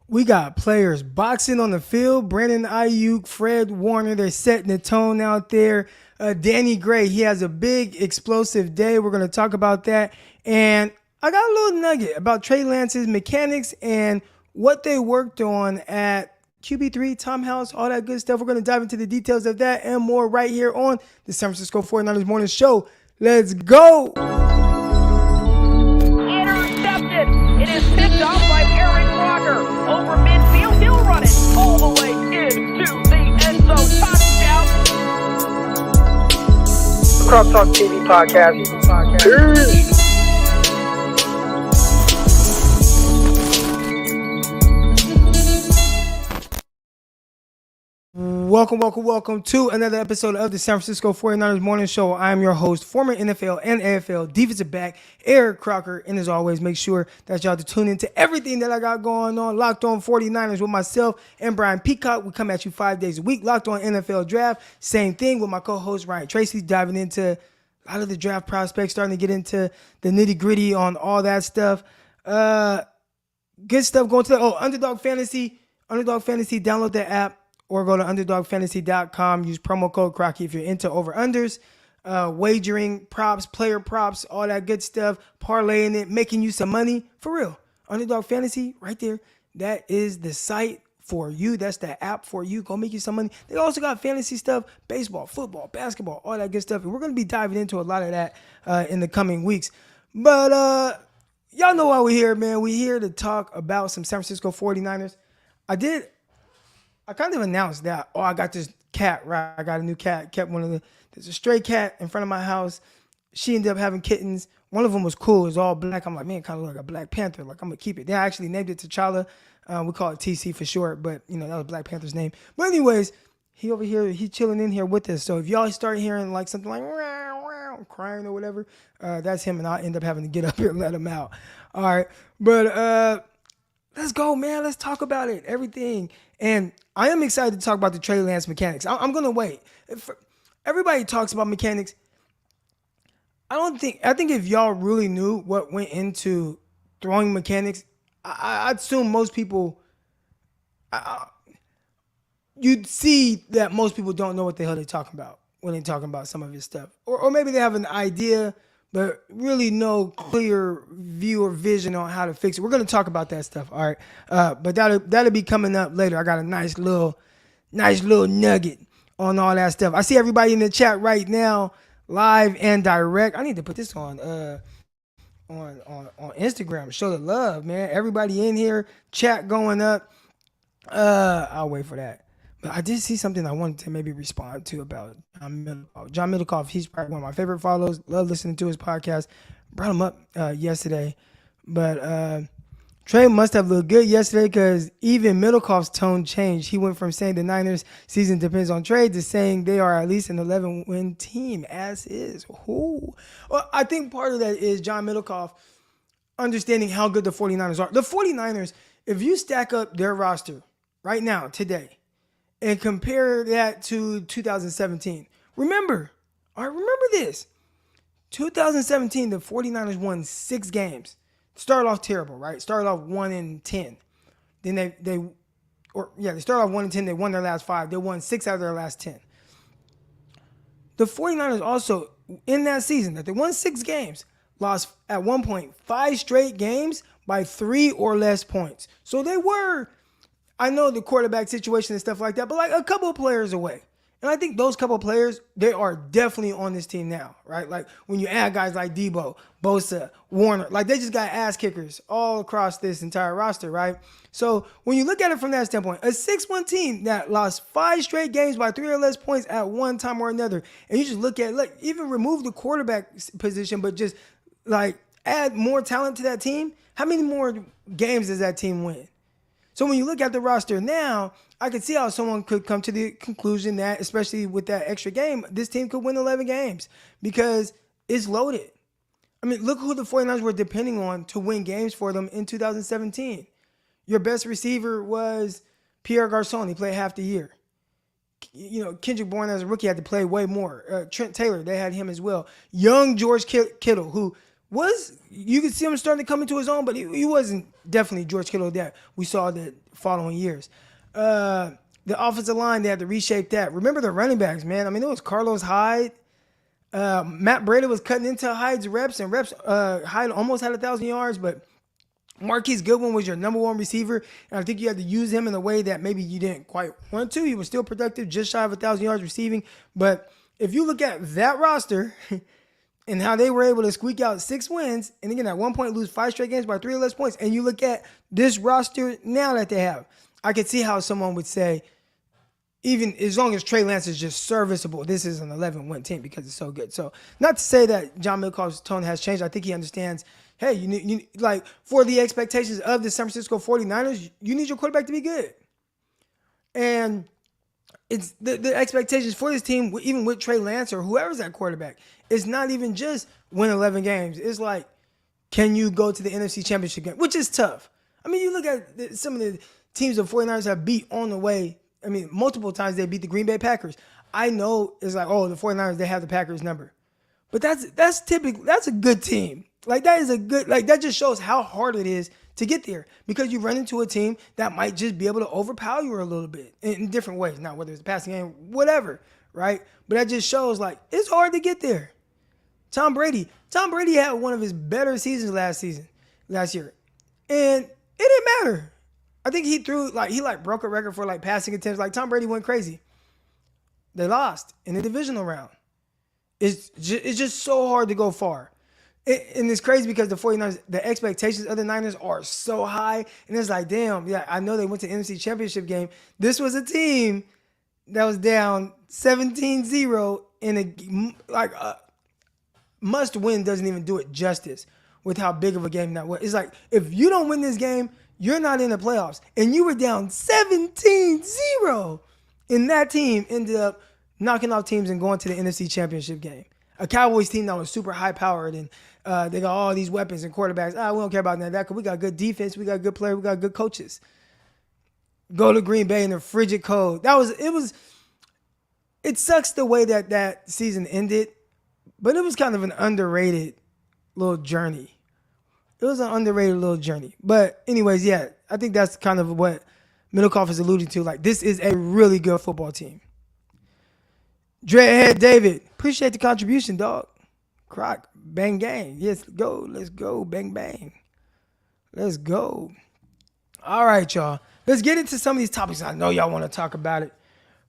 We got players boxing on the field. Brandon Aiyuk, Fred Warner, they're setting the tone out there. Danny Gray, he has a big explosive day. We're going to talk about that. And I got a little nugget about Trey Lance's mechanics and what they worked on at QB3, Tom House, all that good stuff. We're going to dive into the details of that and more right here on the San Francisco 49ers Morning Show. Let's go. Intercepted. It is picked off by Eric Crocker. Over midfield, he'll run it all the way into the end zone. Touchdown. Crosstalk TV podcast. Peace. Welcome to another episode of the San Francisco 49ers Morning Show. I am your host, former NFL and AFL defensive back, Eric Crocker. And as always, make sure that y'all to tune into everything that I got going on. Locked on 49ers with myself and Brian Peacock. We come at you 5 days a week. Locked on NFL Draft. Same thing with my co-host, Ryan Tracy, diving into a lot of the draft prospects, starting to get into the nitty-gritty on all that stuff. Good stuff going to the Underdog Fantasy. Underdog Fantasy, download the app. Or go to underdogfantasy.com. Use promo code Crocky if you're into over-unders, wagering, props, player props, all that good stuff, parlaying it, making you some money. For real. Underdog Fantasy, right there. That is the site for you. That's the app for you. Go make you some money. They also got fantasy stuff, baseball, football, basketball, all that good stuff. And we're going to be diving into a lot of that in the coming weeks. But y'all know why we're here, man. We're here to talk about some San Francisco 49ers. I kind of announced that, I got this cat, right? I got a new cat. There's a stray cat in front of my house. She ended up having kittens. One of them was cool. It was all black. I'm like, man, kind of look like a Black Panther. Like, I'm going to keep it. They actually named it T'Challa. We call it TC for short, but, that was Black Panther's name. But anyways, he over here, he's chilling in here with us. So if y'all start hearing like something like crying or whatever, that's him, and I'll end up having to get up here and let him out. All right. But let's go, man. Let's talk about it. Everything. And I am excited to talk about the Trey Lance mechanics. I'm going to wait. Everybody talks about mechanics. I think if y'all really knew what went into throwing mechanics, I'd assume most people, you'd see that most people don't know what the hell they're talking about when they're talking about some of his stuff. Or maybe they have an idea, but really no clear view or vision on how to fix it. We're going to talk about that stuff, all right? But that'll be coming up later. I got a nice little nugget on all that stuff. I see everybody in the chat right now, live and direct. I need to put this on Instagram. Show the love, man. Everybody in here, chat going up. I'll wait for that. But I did see something I wanted to maybe respond to about John Middlecoff. He's probably one of my favorite follows. Love listening to his podcast. Brought him up yesterday. But Trey must have looked good yesterday because even Middlecoff's tone changed. He went from saying the Niners season depends on Trey to saying they are at least an 11-win team, as is. Ooh. Well, I think part of that is John Middlecoff understanding how good the 49ers are. The 49ers, if you stack up their roster right now, today, and compare that to 2017. Remember this. 2017, the 49ers won 6 games. Started off terrible, right? Started off 1-10. Then they started off 1-10. They won their last 5. They won 6 out of their last 10. The 49ers also, in that season, that they won 6 games, lost at one point 5 straight games by 3 or less points. So they were, I know the quarterback situation and stuff like that, but like a couple of players away. And I think those couple of players, they are definitely on this team now, right? Like when you add guys like Debo, Bosa, Warner, like they just got ass kickers all across this entire roster, right? So when you look at it from that standpoint, a 6-1 team that lost 5 straight games by 3 or less points at one time or another, and you just look at, like, even remove the quarterback position, but just like add more talent to that team, how many more games does that team win? So when you look at the roster now, I could see how someone could come to the conclusion that, especially with that extra game, this team could win 11 games because it's loaded. I mean, look who the 49ers were depending on to win games for them in 2017. Your best receiver was Pierre Garçon. He played half the year. Kendrick Bourne as a rookie had to play way more. Trent Taylor, they had him as well. Young George Kittle, who you could see him starting to come into his own, but he wasn't definitely George Kittle that we saw the following years. The offensive line, they had to reshape that. Remember the running backs, man. I mean, it was Carlos Hyde. Matt Breda was cutting into Hyde's reps, and Hyde almost had 1,000 yards, but Marquise Goodwin was your number one receiver, and I think you had to use him in a way that maybe you didn't quite want to. He was still productive, just shy of 1,000 yards receiving. But if you look at that roster and how they were able to squeak out 6 wins, and again, at one point lose 5 straight games by 3 or less points, and you look at this roster now that they have, I could see how someone would say, even as long as Trey Lance is just serviceable, this is an 11-win team because it's so good. So not to say that John Middlecoff's tone has changed. I think he understands, hey, you need like for the expectations of the San Francisco 49ers, you need your quarterback to be good. And it's the expectations for this team, even with Trey Lance or whoever's that quarterback, it's not even just win 11 games. It's like, can you go to the NFC Championship game, which is tough. I mean, you look at some of the teams the 49ers have beat on the way. I mean, multiple times they beat the Green Bay Packers. I know it's like, oh, the 49ers, they have the Packers number. But that's typical. That's a good team. Like, that is a good, like, that just shows how hard it is to get there because you run into a team that might just be able to overpower you a little bit in different ways. Not whether it's passing game, whatever, right? But that just shows, like, it's hard to get there. Tom Brady had one of his better seasons last year. And it didn't matter. I think he broke a record for like passing attempts. Like Tom Brady went crazy. They lost in the divisional round. It's just so hard to go far. And it's crazy because the 49ers, the expectations of the Niners are so high. And it's like, damn, yeah, I know they went to the NFC Championship game. This was a team that was down 17-0 in a must win doesn't even do it justice with how big of a game that was. It's like, if you don't win this game, you're not in the playoffs. And you were down 17-0. And that team ended up knocking off teams and going to the NFC Championship game. A Cowboys team that was super high-powered and they got all these weapons and quarterbacks. We don't care about that because we got good defense, we got good players, we got good coaches. Go to Green Bay in the frigid cold. It sucks the way that season ended, but it was kind of an underrated little journey. It was an underrated little journey. But anyways, yeah, I think that's kind of what Middlecoff is alluding to. Like, this is a really good football team. Dreadhead David, appreciate the contribution, dog. Croc, bang, gang. Yes, go. Let's go. Bang, bang. Let's go. All right, y'all. Let's get into some of these topics. I know y'all want to talk about it.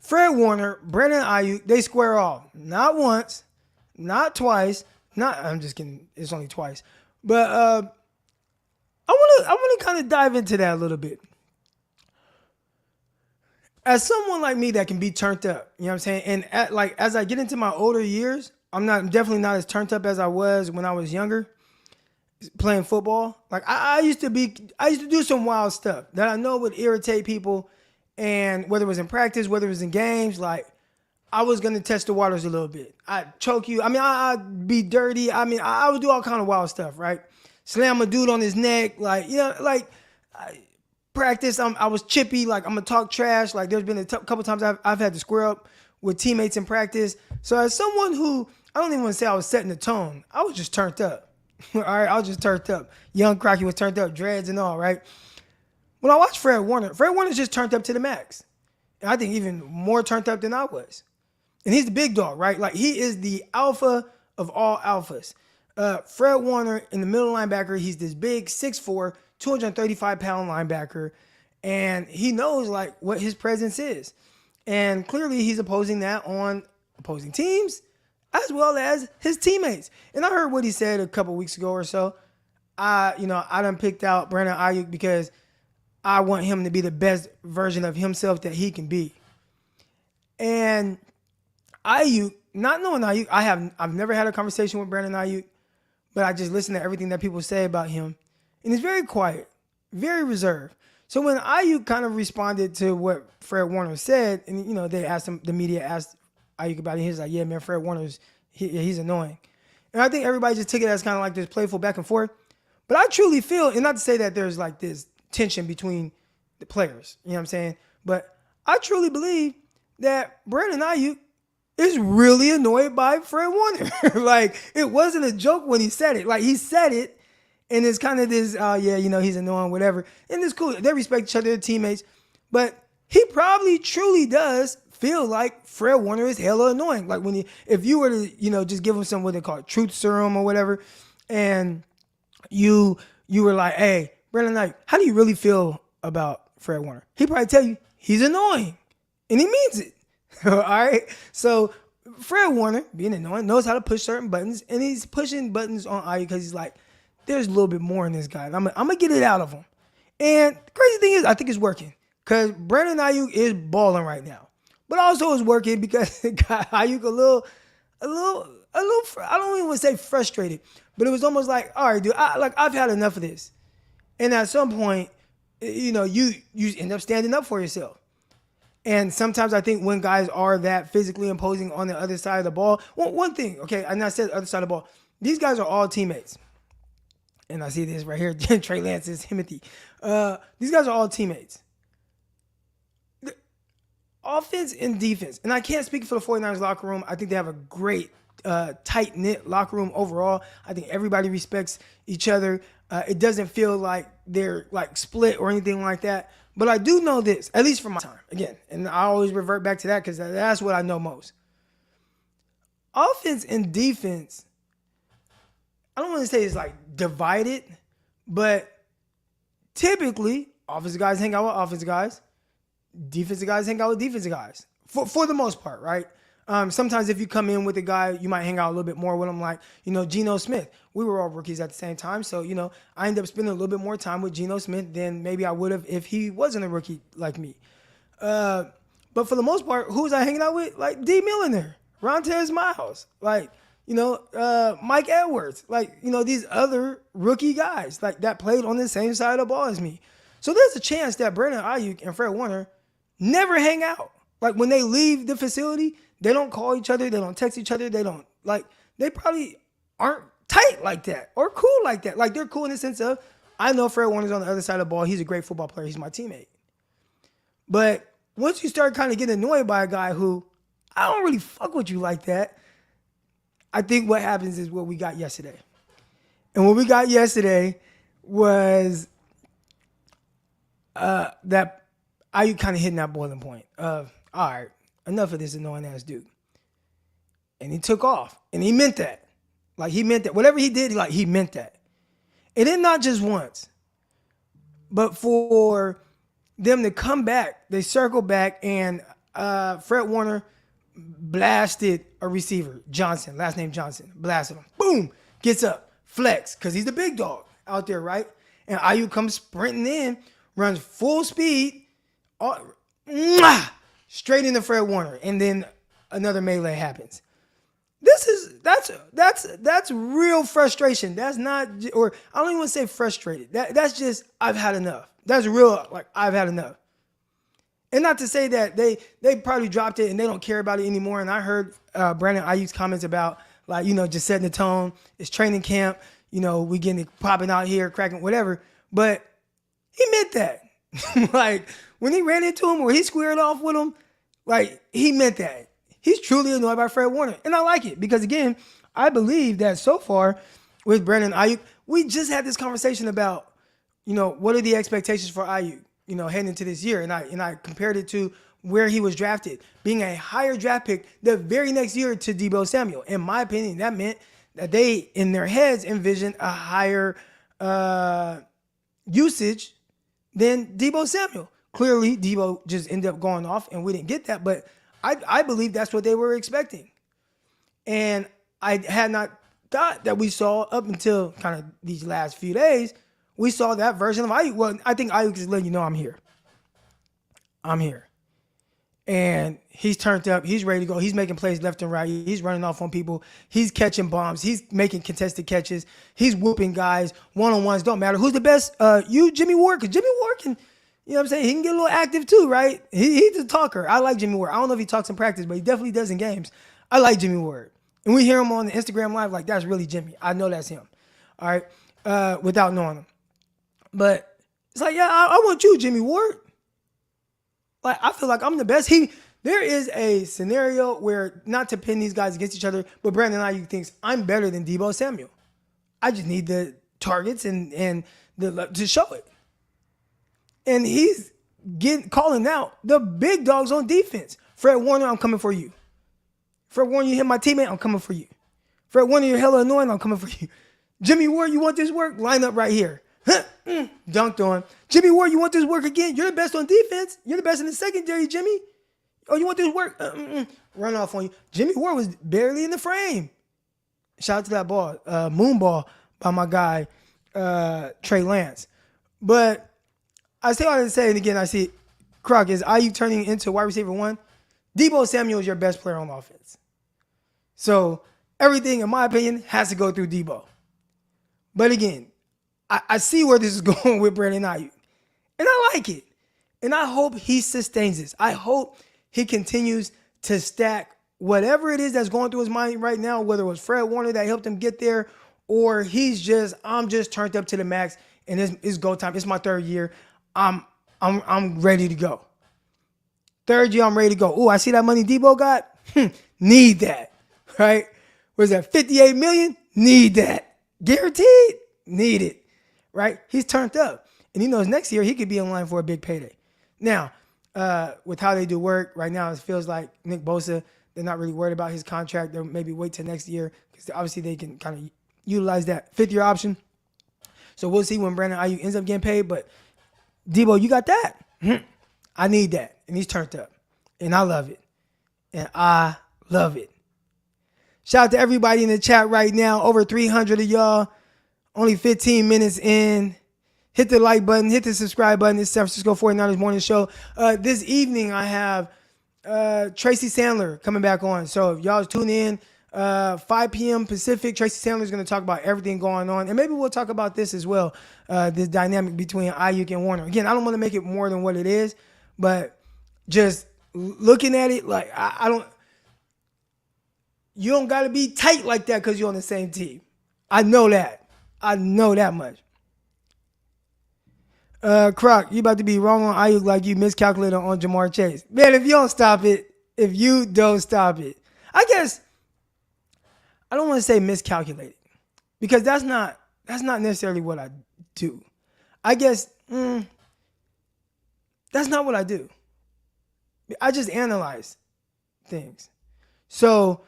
Fred Warner, Brandon Aiyuk, they square off. Not once, not twice. I'm just kidding. It's only twice. But I want to kind of dive into that a little bit. As someone like me that can be turned up, you know what I'm saying? And as I get into my older years, I'm definitely not as turned up as I was when I was younger playing football. Like I used to do some wild stuff that I know would irritate people, and whether it was in practice, whether it was in games, like I was going to test the waters a little bit. I'd choke you. I mean, I'd be dirty. I mean, I would do all kind of wild stuff, right? Slam a dude on his neck, practice. I was chippy, like I'm gonna talk trash. Like there's been a couple times I've had to square up with teammates in practice. So as someone who, I don't even want to say I was setting the tone, I was just turned up. All right, I was just turned up. Young Crocky was turned up, dreads and all, right? When I watched Fred Warner's just turned up to the max. And I think even more turned up than I was. And he's the big dog, right? Like he is the alpha of all alphas. Fred Warner in the middle linebacker, he's this big 6'4", 235-pound linebacker, and he knows like what his presence is. And clearly he's opposing that on opposing teams as well as his teammates. And I heard what he said a couple weeks ago or so. I done picked out Brandon Aiyuk because I want him to be the best version of himself that he can be. And Aiyuk, not knowing Aiyuk, I've never had a conversation with Brandon Aiyuk, but I just listen to everything that people say about him. And he's very quiet, very reserved. So when Aiyuk kind of responded to what Fred Warner said, and the media asked Aiyuk about it, he was like, yeah, man, Fred Warner's he's annoying. And I think everybody just took it as kind of like this playful back and forth. But I truly feel, and not to say that there's like this tension between the players, you know what I'm saying? But I truly believe that Brandon Aiyuk is really annoyed by Fred Warner. Like, it wasn't a joke when he said it. Like, he said it, and it's kind of this, he's annoying, whatever. And it's cool. They respect each other, their teammates. But he probably truly does feel like Fred Warner is hella annoying. Like, if you were to, just give him some, what they call it, truth serum or whatever, and you were like, hey, Brandon Aiyuk, how do you really feel about Fred Warner? He'd probably tell you he's annoying, and he means it. All right? So Fred Warner, being annoying, knows how to push certain buttons, and he's pushing buttons on Aiyuk because he's like, there's a little bit more in this guy. I'm going to get it out of him. And the crazy thing is, I think it's working because Brandon Aiyuk is balling right now. But also it's working because it got Aiyuk a little, I don't even want to say frustrated, but it was almost like, all right, dude, I've had enough of this. And at some point, you end up standing up for yourself. And sometimes I think when guys are that physically imposing on the other side of the ball, one thing, okay, and I said other side of the ball, these guys are all teammates. And I see this right here, Trey Lance is Timothy. These guys are all teammates. The offense and defense, and I can't speak for the 49ers locker room. I think they have a great, tight-knit locker room overall. I think everybody respects each other. It doesn't feel like they're like split or anything like that. But I do know this, at least from my time, again, and I always revert back to that because that's what I know most. Offense and defense, I don't want to say it's like divided, but typically offensive guys hang out with offensive guys, defensive guys hang out with defensive guys for the most part, right? Sometimes if you come in with a guy, you might hang out a little bit more with him, like, Geno Smith. We were all rookies at the same time, so, I ended up spending a little bit more time with Geno Smith than maybe I would have if he wasn't a rookie like me. But for the most part, who was I hanging out with? Like D. Milliner, Rontez Miles, like, Mike Edwards, like, these other rookie guys like that played on the same side of the ball as me. So there's a chance that Brandon Aiyuk and Fred Warner never hang out. Like when they leave the facility, they don't call each other, they don't text each other, they probably aren't tight like that or cool like that. Like they're cool in the sense of, I know Fred Warner's on the other side of the ball, he's a great football player, he's my teammate. But once you start kind of getting annoyed by a guy who, I don't really fuck with you like that, I think what happens is what we got yesterday. And what we got yesterday was that Aiyuk kind of hitting that boiling point of, all right, enough of this annoying ass dude. And he took off. And he meant that. Like he meant that. Whatever he did, like he meant that. And then not just once, but for them to come back, they circled back and Fred Warner blasted a receiver, Johnson, last name Johnson, blasted him. Boom, gets up, flex, because he's the big dog out there, right? And Aiyuk comes sprinting in, runs full speed, straight into Fred Warner, and then another melee happens. That's real frustration. That's not, or I don't even want to say frustrated. That's just, I've had enough. That's real, like I've had enough. And not to say that they probably dropped it and they don't care about it anymore. And I heard Brandon Aiyuk's comments about, like, just setting the tone. It's training camp. We getting it popping out here, cracking, whatever. But he meant that. Like, when he ran into him or he squared off with him, like, he meant that. He's truly annoyed by Fred Warner. And I like it because, again, I believe that so far with Brandon Aiyuk, we just had this conversation about, what are the expectations for Aiyuk? Heading into this year. And I compared it to where he was drafted, being a higher draft pick the very next year to Deebo Samuel. In my opinion, that meant that they, in their heads, envisioned a higher usage than Deebo Samuel. Clearly, Deebo just ended up going off, and we didn't get that. But I believe that's what they were expecting. And I had not thought that we saw up until kind of these last few days, we saw that version of Aiyuk. Well, I think Aiyuk is letting you know I'm here. I'm here. And he's turned up. He's ready to go. He's making plays left and right. He's running off on people. He's catching bombs. He's making contested catches. He's whooping guys. One-on-ones don't matter. Who's the best? Jimmy Ward. Because Jimmy Ward can, you know what I'm saying? He can get a little active too, right? He's a talker. I like Jimmy Ward. I don't know if he talks in practice, but he definitely does in games. I like Jimmy Ward. And we hear him on the Instagram Live like, that's really Jimmy. I know that's him. All right? Without knowing him. But it's like, yeah, I want you, Jimmy Ward. Like, I feel like I'm the best. There is a scenario where, not to pin these guys against each other, but Brandon Aiyuk thinks I'm better than Deebo Samuel. I just need the targets and to show it. And he's calling out the big dogs on defense. Fred Warner, I'm coming for you. Fred Warner, you hit my teammate, I'm coming for you. Fred Warner, you're hella annoying, I'm coming for you. Jimmy Ward, you want this work? Line up right here. Dunked on. Jimmy Ward, you want this work again? You're the best on defense. You're the best in the secondary, Jimmy. Oh, you want this work? Run off on you. Jimmy Ward was barely in the frame. Shout out to that ball, moon ball by my guy, Trey Lance. But I say all that to say, and again, I see Croc, is Aiyuk turning into wide receiver 1? Deebo Samuel is your best player on offense. So everything, in my opinion, has to go through Deebo. But again, I see where this is going with Brandon Aiyuk. And I like it. And I hope he sustains this. I hope he continues to stack whatever it is that's going through his mind right now, whether it was Fred Warner that helped him get there, or I'm just turned up to the max and it's go time. It's my third year. I'm ready to go. Third year, I'm ready to go. Oh, I see that money Deebo got. Need that. Right? Was that $58 million? Need that. Guaranteed? Need it. Right? He's turned up. And he knows next year he could be in line for a big payday. Now, with how they do work right now, it feels like Nick Bosa, they're not really worried about his contract. They'll maybe wait till next year because obviously they can kind of utilize that fifth-year option. So we'll see when Brandon Aiyuk ends up getting paid. But Deebo, you got that? I need that. And he's turned up. And I love it. And I love it. Shout out to everybody in the chat right now. Over 300 of y'all. Only 15 minutes in. Hit the like button. Hit the subscribe button. It's San Francisco 49ers Morning Show. This evening I have Tracy Sandler coming back on. So if y'all tune in, 5 p.m. Pacific, Tracy Sandler is going to talk about everything going on. And maybe we'll talk about this as well, this dynamic between Aiyuk and Warner. Again, I don't want to make it more than what it is, but just looking at it, like, you don't got to be tight like that because you're on the same team. I know that. I know that much. Croc, you about to be wrong on Aiyuk like you miscalculated on Jamar Chase. Man, if you don't stop it, I guess I don't want to say miscalculated because that's not necessarily what I do. I guess that's not what I do. I just analyze things. So,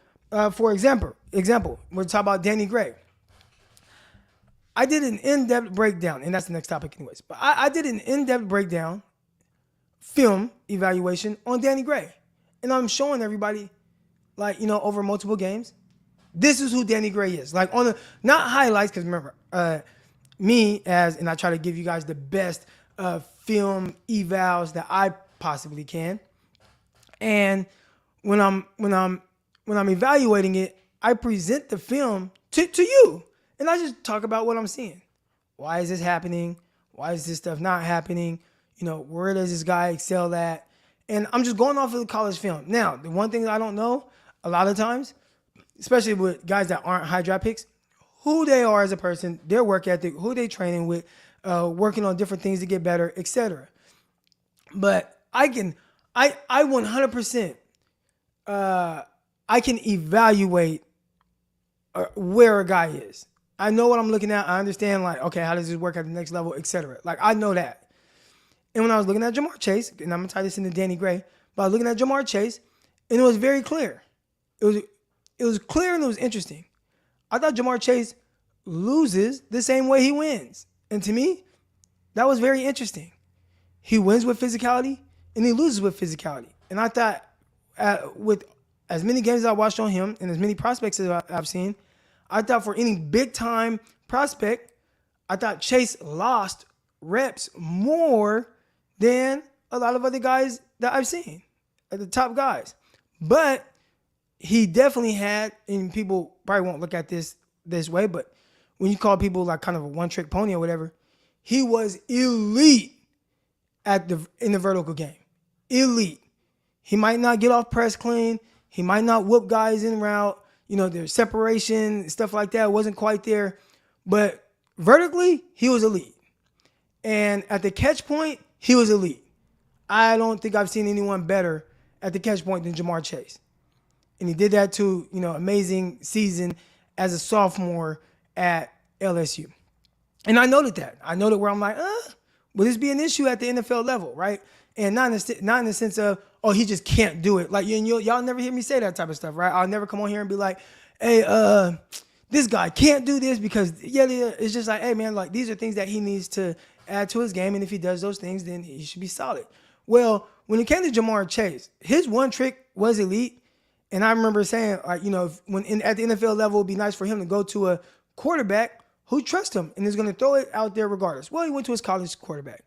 for example, we're talking about Danny Gray. I did an in-depth breakdown, and that's the next topic anyways. But I did an in-depth breakdown, film evaluation on Danny Gray. And I'm showing everybody, like, over multiple games, this is who Danny Gray is. Like, not highlights, because remember, and I try to give you guys the best film evals that I possibly can. And when I'm evaluating it, I present the film to you. And I just talk about what I'm seeing. Why is this happening? Why is this stuff not happening? Where does this guy excel at? And I'm just going off of the college film. Now, the one thing that I don't know a lot of times, especially with guys that aren't high draft picks, who they are as a person, their work ethic, who they training with, working on different things to get better, etc. But I 100%, I can evaluate where a guy is. I know what I'm looking at. I understand, like, okay, how does this work at the next level, etc. Like, I know that. And when I was looking at Jamar Chase, and I'm going to tie this into Danny Gray, but I was looking at Jamar Chase, and it was very clear. It was clear and it was interesting. I thought Jamar Chase loses the same way he wins. And to me, that was very interesting. He wins with physicality, and he loses with physicality. And I thought, with as many games as I watched on him and as many prospects as I've seen, I thought for any big-time prospect, I thought Chase lost reps more than a lot of other guys that I've seen, the top guys. But he definitely had, and people probably won't look at this way, but when you call people like kind of a one-trick pony or whatever, he was elite in the vertical game. Elite. He might not get off press clean. He might not whoop guys in route. There's separation, stuff like that wasn't quite there. But vertically, he was elite. And at the catch point, he was elite. I don't think I've seen anyone better at the catch point than Jamar Chase. And he did that to, amazing season as a sophomore at LSU. And I noted that. I noted where I'm like, will this be an issue at the NFL level, right? And not in the sense of, oh, he just can't do it. Like, y'all never hear me say that type of stuff, right? I'll never come on here and be like, hey, this guy can't do this because, it's just like, hey, man, like, these are things that he needs to add to his game. And if he does those things, then he should be solid. Well, when it came to Jamar Chase, his one trick was elite. And I remember saying, like, at the NFL level, it'd be nice for him to go to a quarterback who trusts him and is going to throw it out there regardless. Well, he went to his college quarterback.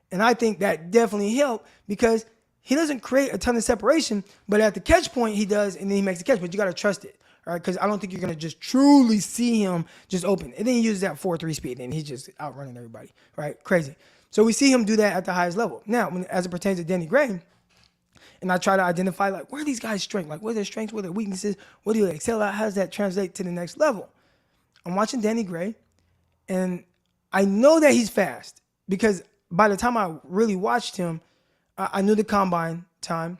And I think that definitely helped because he doesn't create a ton of separation, but at the catch point, he does, and then he makes the catch. But you got to trust it, all right? Because I don't think you're going to just truly see him just open. And then he uses that 4.3 speed, and he's just outrunning everybody, right? Crazy. So we see him do that at the highest level. Now, as it pertains to Danny Gray, and I try to identify, like, where are these guys' strengths? Like, what are their strengths? What are their weaknesses? What do they excel at? How does that translate to the next level? I'm watching Danny Gray, and I know that he's fast because by the time I really watched him, I knew the combine time.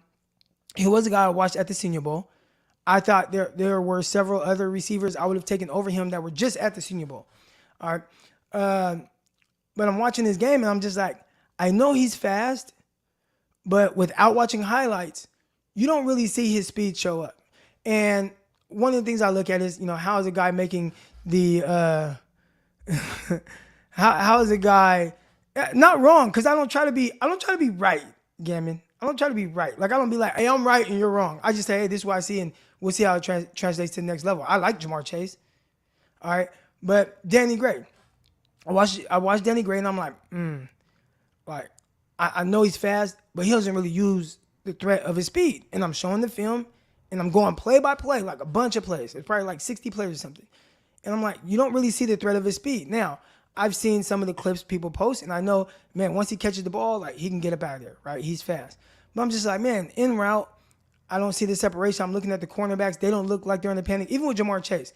He was a guy I watched at the Senior Bowl. I thought there were several other receivers I would have taken over him that were just at the Senior Bowl. All right. But I'm watching this game, and I'm just like, I know he's fast, but without watching highlights, you don't really see his speed show up. And one of the things I look at is, how is a guy making the how is a guy not wrong? Because I don't try to be right, Gammon. I don't try to be right. Like, I don't be like, hey, I'm right and you're wrong. I just say, hey, this is what I see, and we'll see how it translates to the next level. I like Jamar Chase. All right. But Danny Gray. I watched Danny Gray, and I'm like, like, I know he's fast, but he doesn't really use the threat of his speed. And I'm showing the film, and I'm going play by play, like a bunch of plays. It's probably like 60 plays or something. And I'm like, you don't really see the threat of his speed. Now, I've seen some of the clips people post, and I know, man, once he catches the ball, like, he can get up out of there, right? He's fast. But I'm just like, man, en route, I don't see the separation. I'm looking at the cornerbacks. They don't look like they're in a panic, even with Jamar Chase.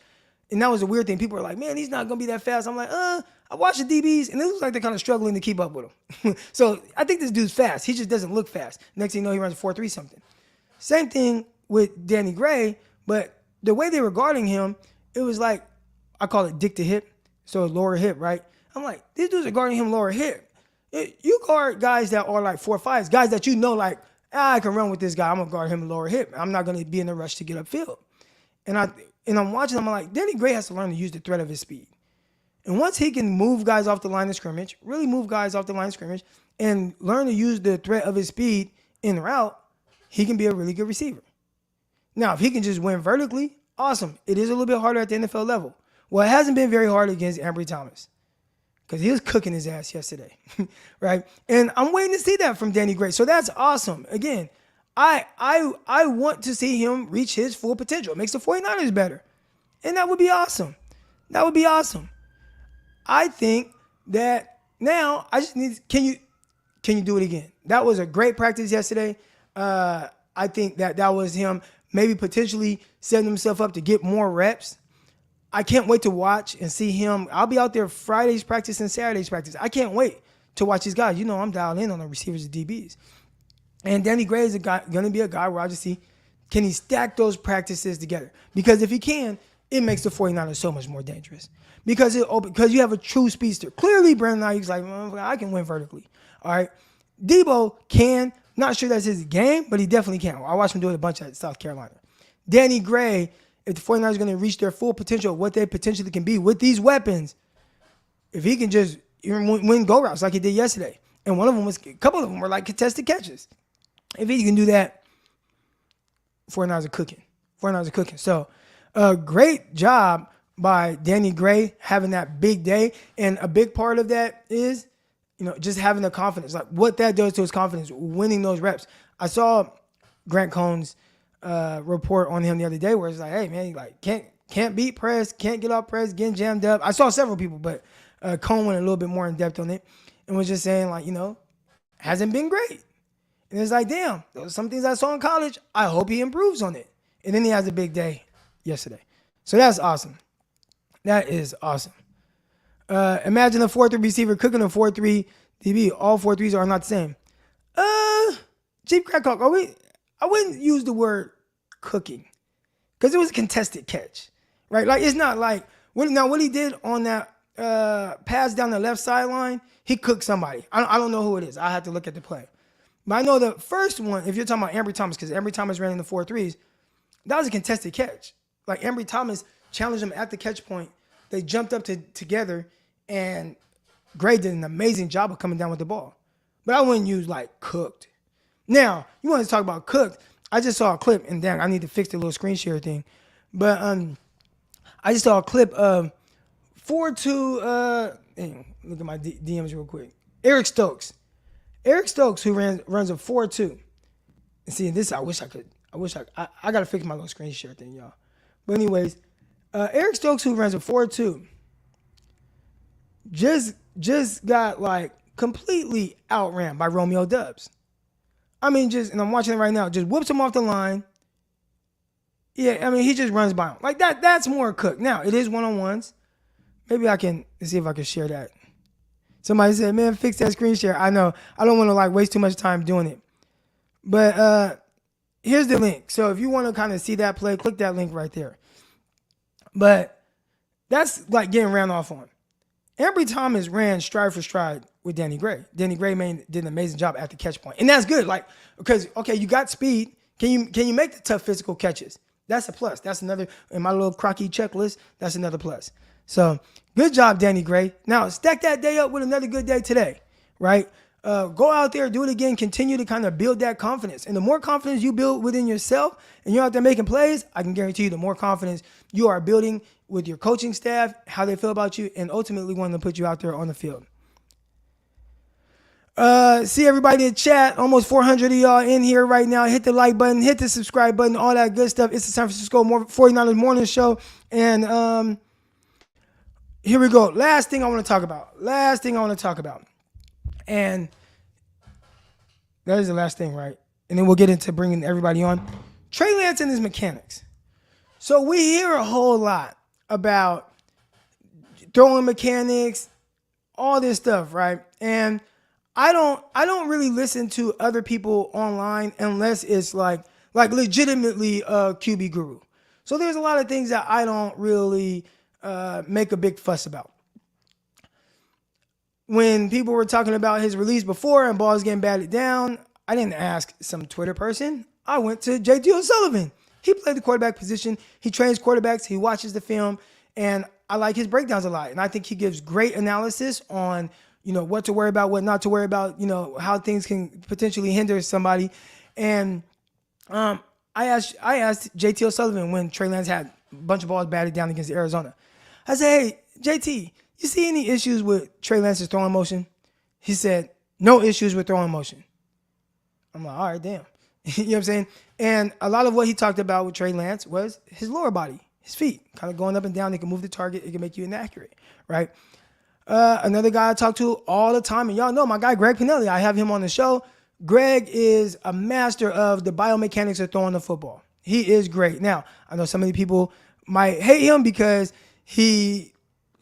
And that was a weird thing. People were like, man, he's not going to be that fast. I'm like, I watched the DBs, and it looks like they're kind of struggling to keep up with him. So I think this dude's fast. He just doesn't look fast. Next thing you know, he runs a 4.3 something. Same thing with Danny Gray, but the way they were guarding him, it was like, I call it dick to hip, so lower hip, right? I'm like, these dudes are guarding him lower hip. You guard guys that are like 4.5s, guys that like, I can run with this guy. I'm going to guard him lower hip. I'm not going to be in a rush to get upfield. And I'm watching him, I'm like, Danny Gray has to learn to use the threat of his speed. And once he can move guys off the line of scrimmage, really move guys off the line of scrimmage, and learn to use the threat of his speed in route, he can be a really good receiver. Now, if he can just win vertically, awesome. It is a little bit harder at the NFL level. Well, it hasn't been very hard against Ambry Thomas because he was cooking his ass yesterday, right? And I'm waiting to see that from Danny Gray. So that's awesome. Again, I want to see him reach his full potential. It makes the 49ers better. And that would be awesome. That would be awesome. I think that now I just need, can you do it again? That was a great practice yesterday. I think that was him maybe potentially setting himself up to get more reps. I can't wait to watch and see him. I'll be out there Fridays practice and Saturdays practice. I can't wait to watch these guys. I'm dialed in on the receivers and DBs. And Danny Gray is going to be a guy where I just see, can he stack those practices together? Because if he can, it makes the 49ers so much more dangerous. Because you have a true speedster. Clearly, Brandon Aiyuk's like, I can win vertically. All right. Debo can. Not sure that's his game, but he definitely can. I watched him do it a bunch at South Carolina. Danny Gray, if the 49ers are going to reach their full potential, what they potentially can be with these weapons, if he can just even win go routes like he did yesterday, and a couple of them were like contested catches. If he can do that, 49ers are cooking. So, great job by Danny Gray having that big day. And a big part of that is, just having the confidence. Like what that does to his confidence, winning those reps. I saw Grant Cohn's report on him the other day where it's like, hey, man, he like can't beat press, can't get off press, getting jammed up. I saw several people, but Cohn went a little bit more in depth on it and was just saying, like, hasn't been great. And it's like, damn, those some things I saw in college. I hope he improves on it. And then he has a big day yesterday. So that's awesome. That is awesome. Imagine a 4.3 receiver cooking a 4.3 DB. All 4.3s are not the same. Chief Crackcock, I wouldn't use the word cooking because it was a contested catch, right? Like it's not like what he did on that pass down the left sideline, he cooked somebody. I don't know who it is. I have to look at the play. But I know the first one, if you're talking about Ambry Thomas, because Ambry Thomas ran in the 4.3s, that was a contested catch. Like Ambry Thomas challenged him at the catch point. They jumped up together, and Gray did an amazing job of coming down with the ball. But I wouldn't use like cooked. Now, you want to talk about cooked. I just saw a clip, and damn, I need to fix the little screen share thing. But I just saw a clip of 4-2, look at my DMs real quick. Eric Stokes, who runs a 4-2. And see, this I got to fix my little screen share thing, y'all. But anyways, Eric Stokes, who runs a 4-2, just got like completely outran by Romeo Dubs. I mean, and I'm watching it right now, just whoops him off the line. Yeah, I mean, he just runs by him. Like that's more cooked. Now, it is one-on-ones. Maybe I can see if I can share that. Somebody said, man, fix that screen share. I know. I don't want to like waste too much time doing it. But here's the link. So if you want to kind of see that play, click that link right there. But that's like getting ran off on. Ambry Thomas ran stride for stride with Danny Gray. Danny Gray did an amazing job at the catch point. And that's good. Like, because, okay, you got speed. Can you make the tough physical catches? That's a plus. That's another, in my little crocky checklist, that's another plus. So good job, Danny Gray. Now, stack that day up with another good day today, right? Go out there, do it again, continue to kind of build that confidence. And the more confidence you build within yourself and you're out there making plays, I can guarantee you the more confidence you are building with your coaching staff, how they feel about you, and ultimately wanting to put you out there on the field. See everybody in chat. Almost 400 of y'all in here right now. Hit the like button, hit the subscribe button, all that good stuff. It's the San Francisco 49ers Morning Show. And here we go. Last thing I want to talk about. And that is the last thing, right? And then we'll get into bringing everybody on. Trey Lance and his mechanics. So we hear a whole lot about throwing mechanics, all this stuff, right? And I don't really listen to other people online unless it's like legitimately a QB guru. So there's a lot of things that I don't really make a big fuss about. When people were talking about his release before and balls getting batted down, I didn't ask some Twitter person. I went to JT O'Sullivan. He played the quarterback position. He trains quarterbacks. He watches the film. And I like his breakdowns a lot. And I think he gives great analysis on, what to worry about, what not to worry about, how things can potentially hinder somebody. And I asked JT O'Sullivan when Trey Lance had a bunch of balls batted down against Arizona. I said, hey, JT, you see any issues with Trey Lance's throwing motion? He said, no issues with throwing motion. I'm like, all right, damn. You know what I'm saying? And a lot of what he talked about with Trey Lance was his lower body, his feet, kind of going up and down. It can move the target. It can make you inaccurate, right? Another guy I talk to all the time, and y'all know my guy, Greg Pinelli. I have him on the show. Greg is a master of the biomechanics of throwing the football. He is great. Now, I know some of the people might hate him because he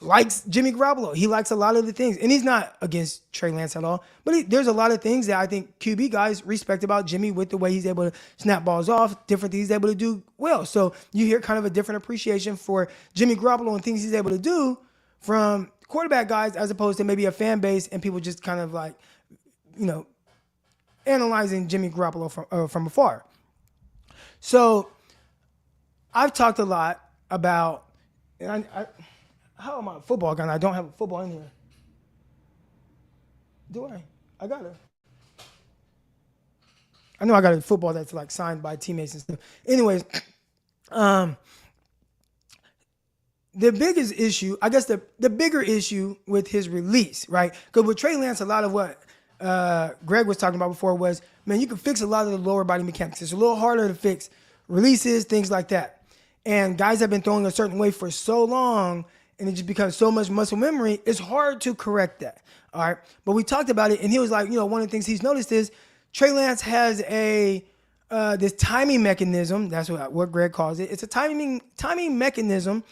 likes Jimmy Garoppolo. He likes a lot of the things. And he's not against Trey Lance at all. But there's a lot of things that I think QB guys respect about Jimmy with the way he's able to snap balls off, different things he's able to do well. So you hear kind of a different appreciation for Jimmy Garoppolo and things he's able to do from quarterback guys as opposed to maybe a fan base and people just kind of like, analyzing Jimmy Garoppolo from afar. So I've talked a lot about, and how am I a football guy? I don't have a football in here. Do I? I got it. I know I got a football that's like signed by teammates and stuff. Anyways, the biggest issue, I guess the bigger issue with his release, right? Because with Trey Lance, a lot of what Greg was talking about before was, man, you can fix a lot of the lower body mechanics. It's a little harder to fix releases, things like that. And guys have been throwing a certain way for so long, and it just becomes so much muscle memory, it's hard to correct that. All right. But we talked about it, and he was like, one of the things he's noticed is Trey Lance has this timing mechanism. That's what Greg calls it. It's a timing mechanism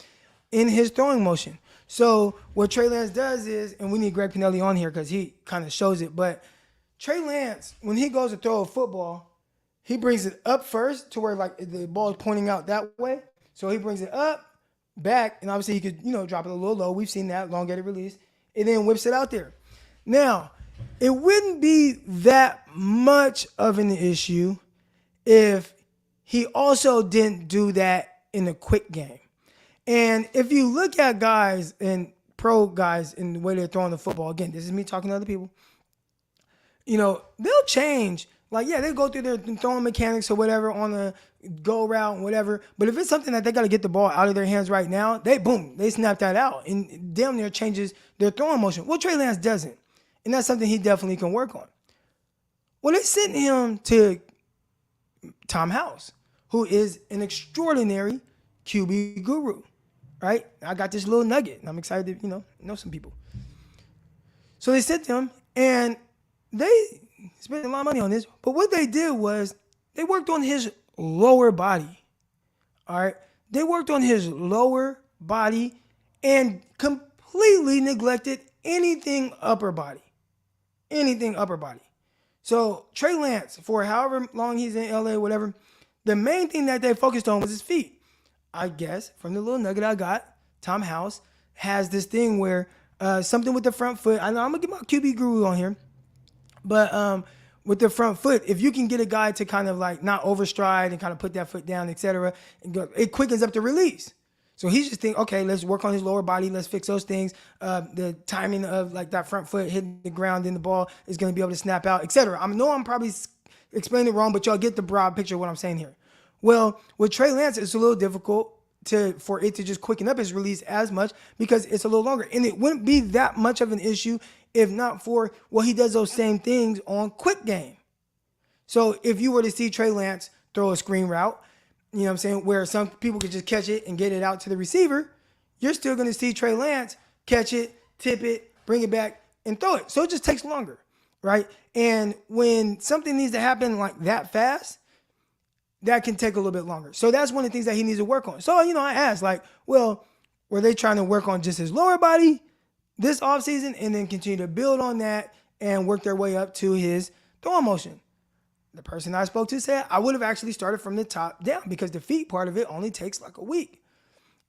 in his throwing motion. So what Trey Lance does is, and we need Greg Pinelli on here because he kind of shows it, but Trey Lance, when he goes to throw a football, he brings it up first to where like the ball is pointing out that way. So he brings it up, back, and obviously he could, drop it a little low. We've seen that, elongated release, and then whips it out there. Now, it wouldn't be that much of an issue if he also didn't do that in the quick game. And if you look at guys and pro guys in the way they're throwing the football, again, this is me talking to other people, they'll change. Like, yeah, they go through their throwing mechanics or whatever on the go route and whatever. But if it's something that they got to get the ball out of their hands right now, they snap that out. And damn near changes their throwing motion. Well, Trey Lance doesn't. And that's something he definitely can work on. Well, they sent him to Tom House, who is an extraordinary QB guru, right? I got this little nugget, and I'm excited to, know some people. So they sent him, and they spent a lot of money on this. But what they did was they worked on his lower body, all right? They worked on his lower body and completely neglected anything upper body. So Trey Lance, for however long he's in LA, whatever, the main thing that they focused on was his feet. I guess from the little nugget I got, Tom House has this thing where something with the front foot. I know I'm gonna get my QB guru on here, but with the front foot, if you can get a guy to kind of like not overstride and kind of put that foot down, etc., it quickens up the release. So he's just thinking, okay, let's work on his lower body. Let's fix those things. The timing of like that front foot hitting the ground in the ball is going to be able to snap out, etc. I know I'm probably explaining it wrong, but y'all get the broad picture of what I'm saying here. Well, with Trey Lance, it's a little difficult for it to just quicken up his release as much because it's a little longer. And it wouldn't be that much of an issue if not for, he does those same things on quick game. So if you were to see Trey Lance throw a screen route, you know what I'm saying, where some people could just catch it and get it out to the receiver, you're still going to see Trey Lance catch it, tip it, bring it back, and throw it. So it just takes longer, right? And when something needs to happen like that fast, that can take a little bit longer. So that's one of the things that he needs to work on. So, I asked, like, well, were they trying to work on just his lower body this offseason and then continue to build on that and work their way up to his throwing motion? The person I spoke to said I would have actually started from the top down because the feet part of it only takes like a week.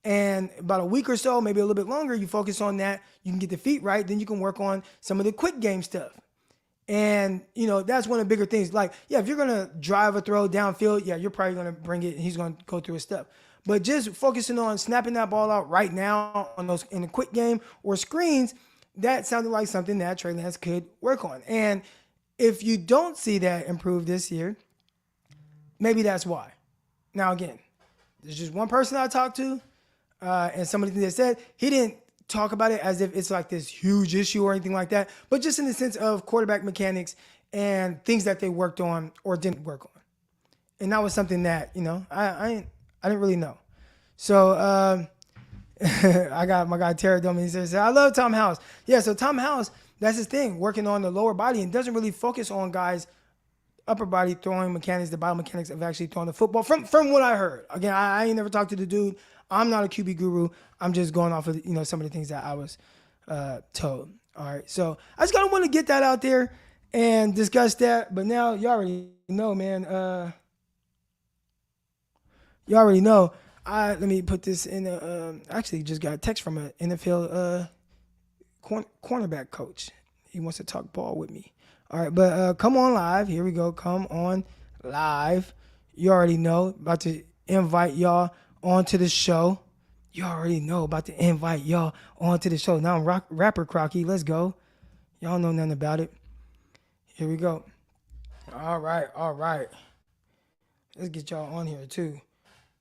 And about a week or so, maybe a little bit longer, you focus on that. You can get the feet right. Then you can work on some of the quick game stuff. And, that's one of the bigger things. Like, yeah, if you're going to drive a throw downfield, yeah, you're probably going to bring it and he's going to go through his stuff. But just focusing on snapping that ball out right now on those in a quick game or screens, that sounded like something that Trey Lance could work on. And if you don't see that improve this year, maybe that's why. Now, again, there's just one person I talked to, and somebody that said he didn't talk about it as if it's like this huge issue or anything like that, but just in the sense of quarterback mechanics and things that they worked on or didn't work on. And that was something that, I didn't really know. So I got my guy Terry Doman. He says, I love Tom House. Yeah, so Tom House, that's his thing, working on the lower body and doesn't really focus on guys' upper body throwing mechanics, the biomechanics of actually throwing the football. From what I heard. Again, I ain't never talked to the dude. I'm not a QB guru. I'm just going off of, some of the things that I was told. All right, so I just kind of want to get that out there and discuss that. But now you already know, man. You already know. Let me put this in. Actually, just got a text from an NFL cornerback coach. He wants to talk ball with me. All right, but come on live. Here we go. Come on live. You already know. About to invite y'all onto the show. You already know. About to invite y'all onto the show. Now I'm rapper Crocky. Let's go. Y'all know nothing about it. Here we go. All right. Let's get y'all on here too.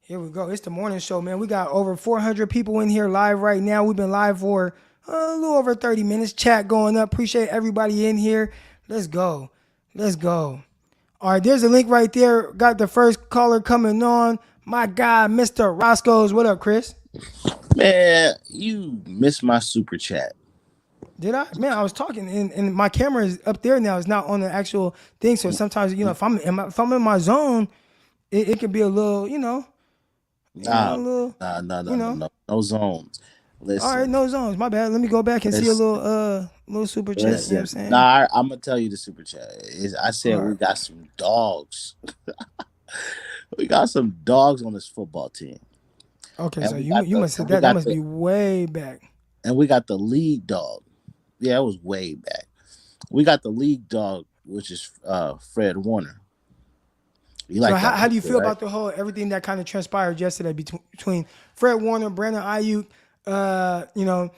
Here we go. It's the morning show, man. We got over 400 people in here live right now. We've been live for a little over 30 minutes. Chat going up. Appreciate everybody in here. Let's go. All right, there's a link right there. Got the first caller coming on. My guy, Mr. Roscoe's. What up, Chris? Man, you missed my super chat. Did I? Man, I was talking, and my camera is up there now. It's not on the actual thing. So sometimes, if I'm in my zone, it could be a little, No zones. All right, Listen, no zones. My bad. Let me go back and see a listen, little super chat. You know what I'm listen. saying? Nah, I'm gonna tell you the super chat. I All said right. we got some dogs. We got some dogs on this football team, Okay, and so you must have we that. That got must be way back. the lead dog. Yeah, it was way back. We got the league dog, which is Fred Warner. You So like how, that how do you picture, feel right? about the whole everything that kind of transpired yesterday between Fred Warner, Brandon Ayuk? You know,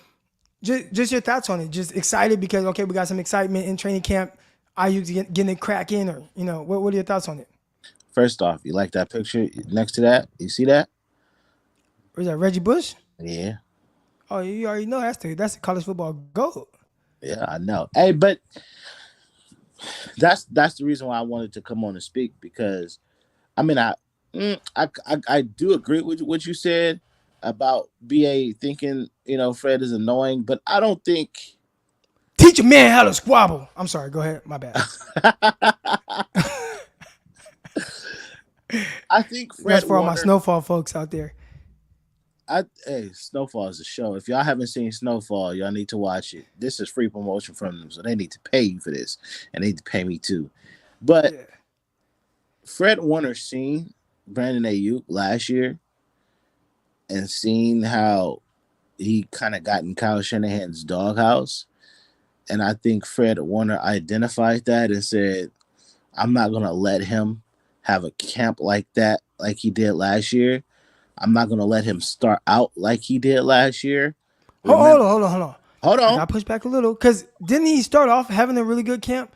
just your thoughts on it. Just excited because okay, we got some excitement in training camp. Ayuk's getting it crack in, or what are your thoughts on it? First off, you like that picture next to that? You see that? Or is that Reggie Bush? Yeah, Oh, you already know that's the college football goat. yeah, I know. Hey, but that's the reason why I wanted to come on and speak because I mean I do agree with what you said about BA thinking Fred is annoying, but I don't think Teach a man how to squabble. I'm sorry. Go ahead. My bad. I think That's Fred for all my Warner. snowfall folks out there. Hey, Snowfall is a show. If y'all haven't seen Snowfall, y'all need to watch it. This is free promotion from them, so they need to pay you for this, and they need to pay me too. But Yeah. Fred Warner seen Brandon Ayuk last year and seen how he kind of got in Kyle Shanahan's doghouse, and I think Fred Warner identified that and said, "I'm not gonna let him have a camp like that, like he did last year. I'm not gonna let him start out like he did last year." Hold Remember, on, hold on, hold on. hold I on. got to push back a little because didn't he start off having a really good camp?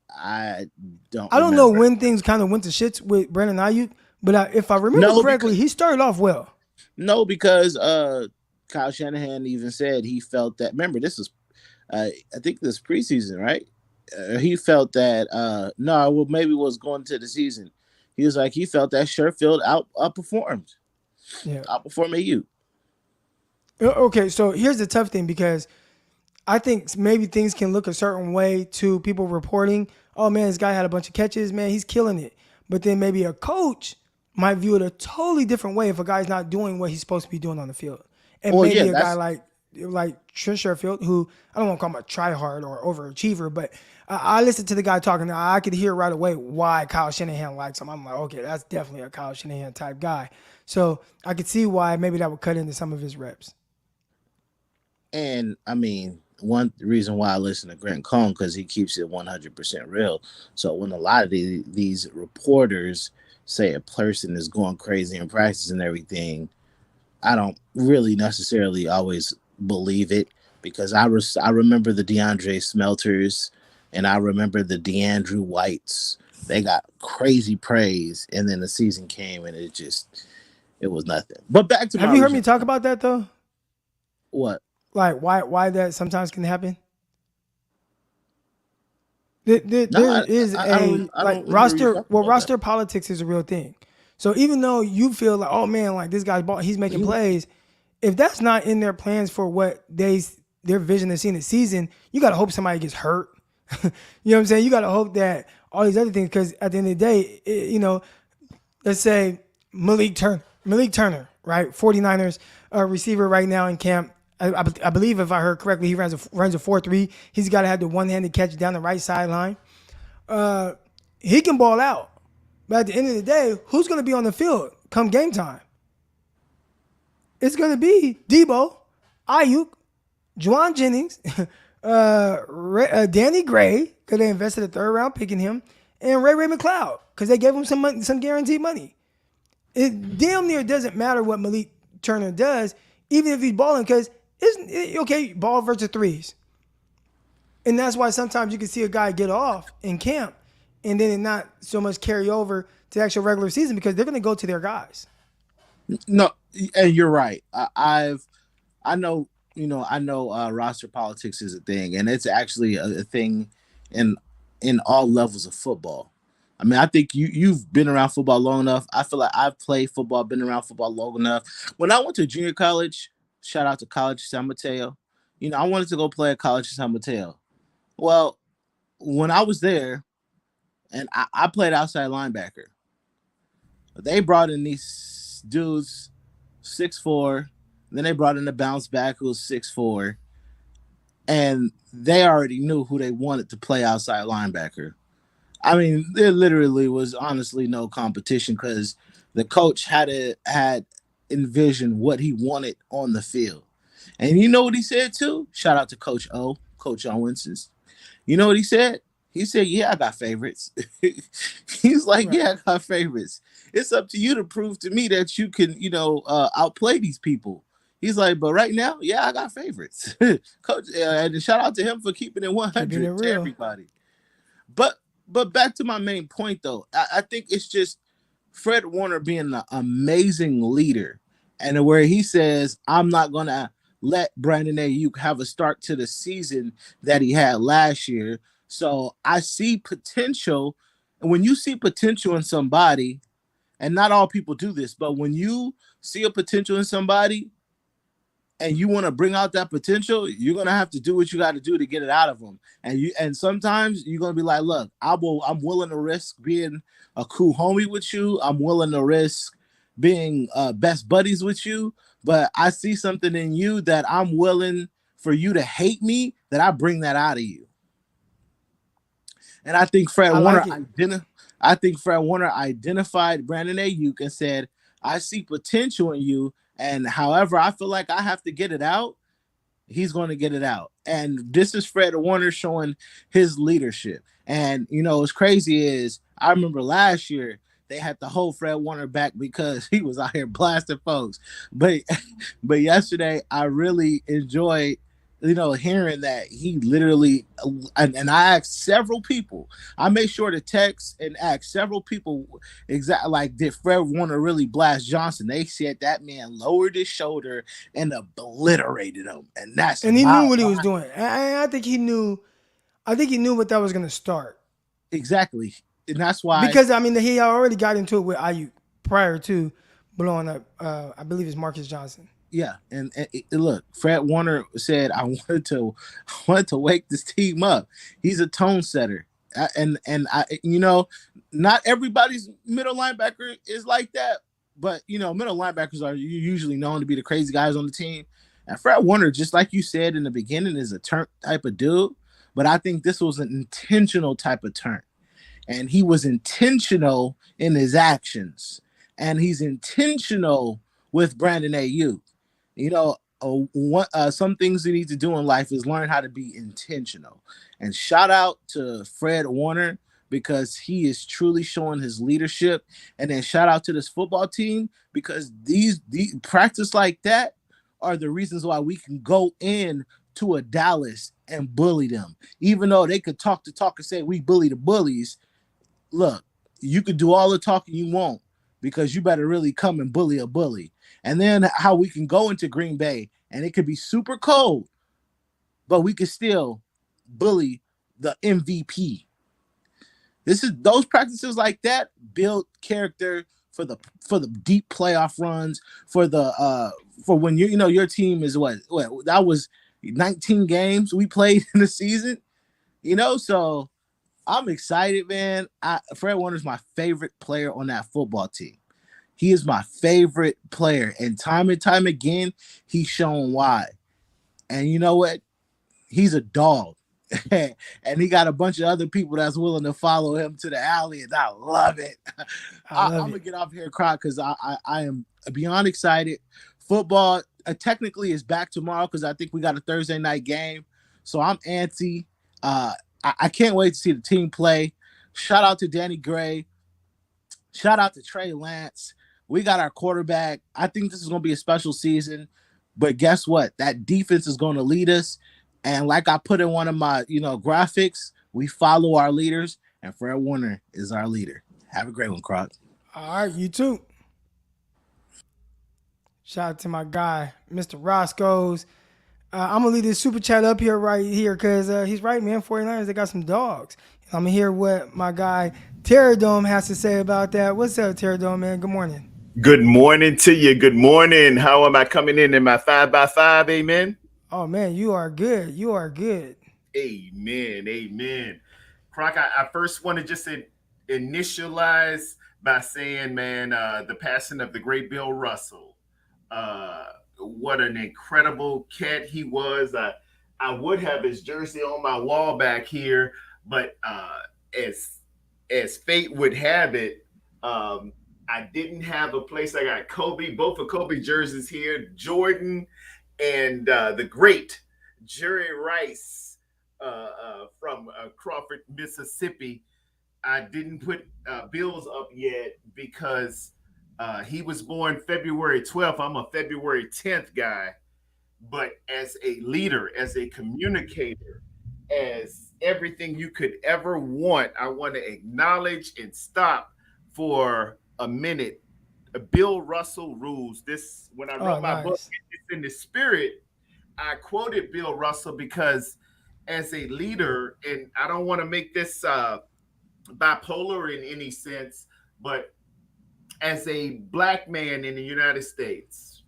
I don't I don't know remember. when things kind of went to shits with Brandon Ayuk, but if I remember No, correctly, because he started off well. Kyle Shanahan even said he felt that. Remember, this is I think this preseason, right? He felt that no, well maybe it was going to the season. He was like he felt that Sherfield Yeah. outperformed AU. Okay, so here's the tough thing because I think maybe things can look a certain way to people reporting, oh man, this guy had a bunch of catches, man, he's killing it. But then maybe a coach might view it a totally different way if a guy's not doing what he's supposed to be doing on the field. And Well, yeah, maybe a guy that's like Trent Sherfield, who I don't want to call him a tryhard or overachiever, but I listened to the guy talking. I could hear right away why Kyle Shanahan likes him. I'm like, okay, that's definitely a Kyle Shanahan type guy. So I could see why maybe that would cut into some of his reps. and I mean one reason why I listen to Grant Cohn because he keeps it 100% real. So when a lot of these reporters say a person is going crazy in practice and everything, I don't really necessarily always believe it because I remember the DeAndre Smelters and I remember the DeAndrew Whites. They got crazy praise, and then the season came and it was nothing. But back to my Have you heard me original talk point. about that though? What? Like why that sometimes can happen? No, There is a I like don't remember you roster. talking Well, about that. roster politics is a real thing. So even though you feel like, oh man, like this guy's ball, he's making You plays. If that's not in their plans for what their vision is seeing the season, you gotta hope somebody gets hurt. You know what I'm saying? You gotta hope that all these other things, because at the end of the day, let's say Malik Turner, right? 49ers receiver right now in camp. I believe if I heard correctly, he runs a 4.3. He's got to have the one-handed catch down the right sideline. He can ball out. But at the end of the day, who's going to be on the field come game time? It's going to be Debo, Ayuk, Juwan Jennings, Danny Gray, because they invested a third-round pick in him, and Ray McLeod, because they gave him some money, some guaranteed money. It damn near doesn't matter what Malik Turner does, even if he's balling, because okay, ball versus threes. And that's why sometimes you can see a guy get off in camp and then it not so much carry over to the actual regular season because they're going to go to their guys. no, and you're right. I know I know roster politics is a thing, and it's actually a thing in all levels of football. I mean, I think you've been around football long enough. I feel like I've played football, been around football long enough. When I went to junior college, shout out to College of San Mateo. I wanted to go play at College of San Mateo. Well, when I was there, and I played outside linebacker, they brought in these dudes 6'4", Then they brought in a bounce back who was 6'4", and they already knew who they wanted to play outside linebacker. I mean, there literally was honestly no competition because the coach had envisioned what he wanted on the field. And you know what he said too? Shout out to Coach O, Coach Owens. You know what he said? He said, "Yeah, I got favorites." He's like, Right. "Yeah, I got favorites. It's up to you to prove to me that you can, outplay these people." He's like, "But right now, yeah, I got favorites." Coach, and shout out to him for keeping it Keeping it 100 to real. everybody. But back to my main point though, I think it's just Fred Warner being an amazing leader, and where he says, "I'm not gonna let Brandon Aiyuk have a start to the season that he had last year." So I see potential, and when you see potential in somebody, and not all people do this, but when you see a potential in somebody, and you want to bring out that potential, you're gonna have to do what you got to do to get it out of them. And sometimes you're gonna be like, look, I'm willing to risk being a cool homie with you. I'm willing to risk being best buddies with you, but I see something in you that I'm willing for you to hate me, that I bring that out of you. And I like it. I think Fred Warner identified Brandon Ayuk and said, I see potential in you. And however I feel like I have to get it out, he's going to get it out. And this is Fred Warner showing his leadership. And what's crazy is I remember last year they had to hold Fred Warner back because he was out here blasting folks. But yesterday I really enjoyed hearing that he literally and I asked several people. I made sure to text and ask several people exactly like, did Fred Warner really blast Johnson? They said that man lowered his shoulder and obliterated him, and that's And he knew what he was my doing. I think he knew. I think he knew what that was gonna start exactly, and that's why. because I mean he already got into it with Ayuk prior to blowing up. I believe it's Marcus Johnson. Yeah, and look, Fred Warner said, I wanted to wake this team up. He's a tone setter, and I, not everybody's middle linebacker is like that, but middle linebackers are usually known to be the crazy guys on the team. And Fred Warner, just like you said in the beginning, is a turn type of dude, but I think this was an intentional type of turn, and he was intentional in his actions, and he's intentional with Brandon Ayuk. Some things you need to do in life is learn how to be intentional. And shout out to Fred Warner because he is truly showing his leadership. And then shout out to this football team because these practice like that are the reasons why we can go in to a Dallas and bully them. Even though they could talk the talk and say we bully the bullies, look, you could do all the talking you want because you better really come and bully a bully. And then how we can go into Green Bay and it could be super cold, but we could still bully the MVP. This is those practices like that build character for the deep playoff runs, for when your team is what that was 19 games we played in the season, so I'm excited, man. Fred Warner's my favorite player on that football team. He is my favorite player, and time again, he's shown why. And you know what? He's a dog, and he got a bunch of other people that's willing to follow him to the alley, and I love it. I I'm love gonna it. get off here and cry because I am beyond excited. Football technically is back tomorrow because I think we got a Thursday night game, so I'm antsy. I can't wait to see the team play. Shout out to Danny Gray. Shout out to Trey Lance. We got our quarterback. I think this is going to be a special season. But guess what? That defense is going to lead us. And like I put in one of my, graphics, we follow our leaders, and Fred Warner is our leader. Have a great one, Croc. All right, you too. Shout out to my guy, Mr. Roscoe's. I'm gonna leave this super chat up here right here because he's right, man. 49ers, they got some dogs. I'm gonna hear what my guy Terradome has to say about that. What's up, Terradome, man? Good morning. Good morning to you. Good morning. How am I coming in my 5x5? Amen. Oh man, you are good. You are good. Amen. Amen. Croc, I first want to just initialize by saying, man, the passing of the great Bill Russell. what an incredible cat he was. I would have his jersey on my wall back here, but as as fate would have it, I didn't have a place. I got Kobe, both of Kobe jerseys here, Jordan, and the great Jerry Rice from Crawford, Mississippi. I didn't put Bills up yet because he was born February 12th. I'm a February 10th guy. But as a leader, as a communicator, as everything you could ever want, I want to acknowledge and stop for a minute. Bill Russell rules. This, when I Oh, wrote my book, nice. it's in the spirit. I quoted Bill Russell because as a leader, and I don't want to make this bipolar in any sense, but as a black man in the United States,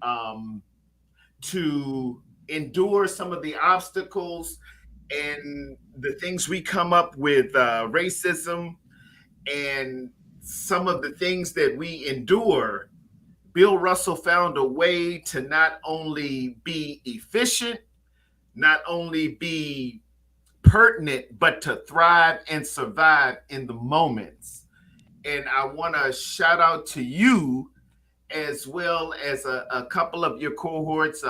um, to endure some of the obstacles and the things we come up with, racism and some of the things that we endure, Bill Russell found a way to not only be efficient, not only be pertinent, but to thrive and survive in the moments. And I want to shout out to you as well as a couple of your cohorts,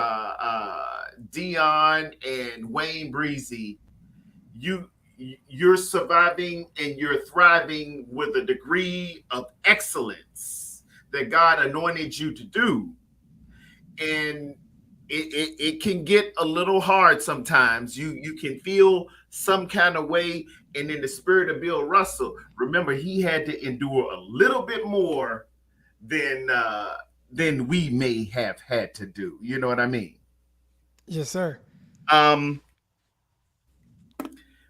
Dion and Wayne Breezy. You you're surviving and you're thriving with a degree of excellence that God anointed you to do. And it can get a little hard sometimes. You can feel some kind of way. And in the spirit of Bill Russell, remember he had to endure a little bit more than we may have had to do. You know what I mean? Yes, sir. Um,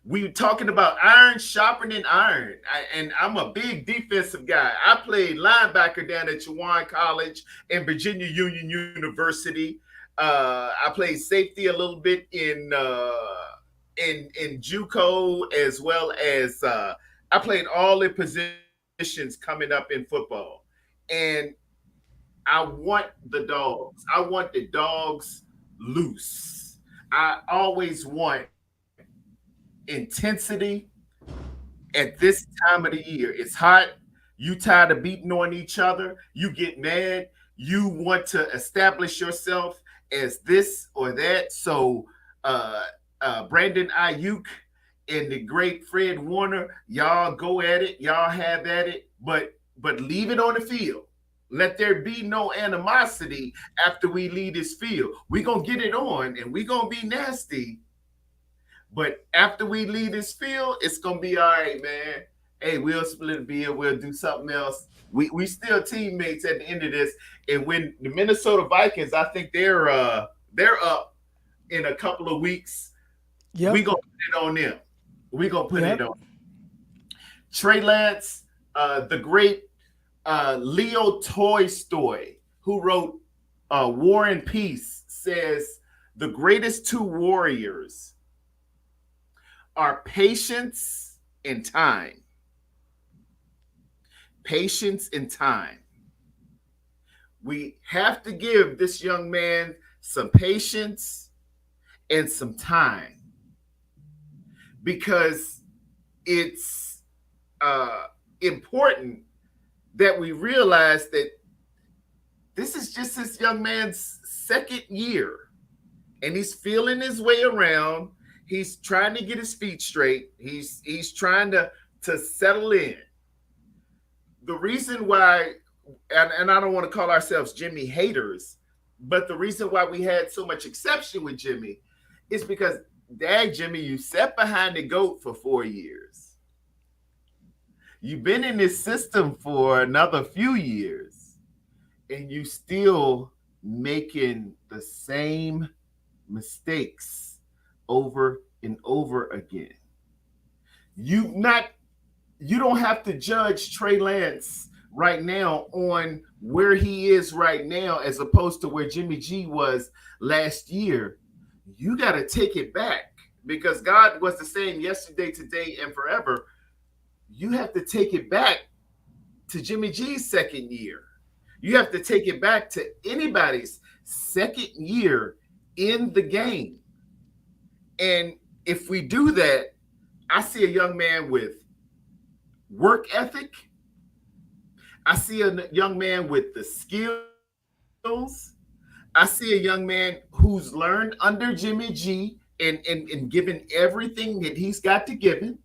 we were talking about iron sharpening iron, and I'm a big defensive guy. I played linebacker down at Chowan College and Virginia Union University. I played safety a little bit in JUCO, as well as I played all the positions coming up in football. And I want the dogs. I want the dogs loose. I always want intensity at this time of the year. It's hot. You tired of beating on each other. You get mad. You want to establish yourself as this or that. So, Brandon Aiyuk and the great Fred Warner, y'all go at it. Y'all have at it, but leave it on the field. Let there be no animosity after we leave this field. We're going to get it on and we're going to be nasty. But after we leave this field, it's going to be all right, man. Hey, we'll split a beer. We'll do something else. We still teammates at the end of this. And when the Minnesota Vikings, I think they're up in a couple of weeks. Yep. We going to put it on them. We going to put Yep. it on. Trey Lance, the great Leo Tolstoy, who wrote War and Peace, says the greatest two warriors are patience and time. Patience and time. We have to give this young man some patience and some time because it's important that we realize that this is just this young man's second year and he's feeling his way around. He's trying to get his feet straight. He's trying to settle in. The reason why, and I don't want to call ourselves Jimmy haters, but the reason why we had so much exception with Jimmy is because, Dad, Jimmy, you sat behind the GOAT for 4 years. You've been in this system for another few years, and you still making the same mistakes over and over again. You don't have to judge Trey Lance right now on where he is right now as opposed to where Jimmy G was last year. You got to take it back because God was the same yesterday, today, and forever. You have to take it back to Jimmy G's second year. You have to take it back to anybody's second year in the game. And if we do that, I see a young man with work ethic. I see a young man with the skills. I see a young man who's learned under Jimmy G and given everything that he's got to give.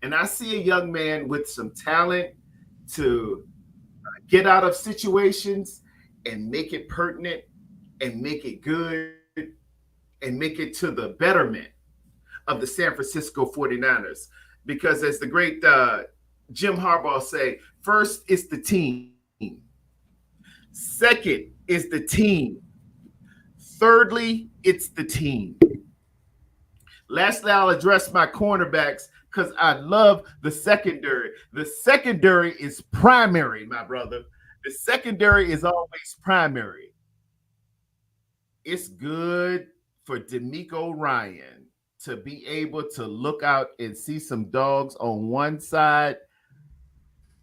And I see a young man with some talent to get out of situations and make it pertinent and make it good and make it to the betterment of the San Francisco 49ers. Because as the great Jim Harbaugh say, first is the team. Second is the team. Thirdly, it's the team. Lastly, I'll address my cornerbacks because I love the secondary. The secondary is primary, my brother. The secondary is always primary. It's good for D'Amico Ryan to be able to look out and see some dogs on one side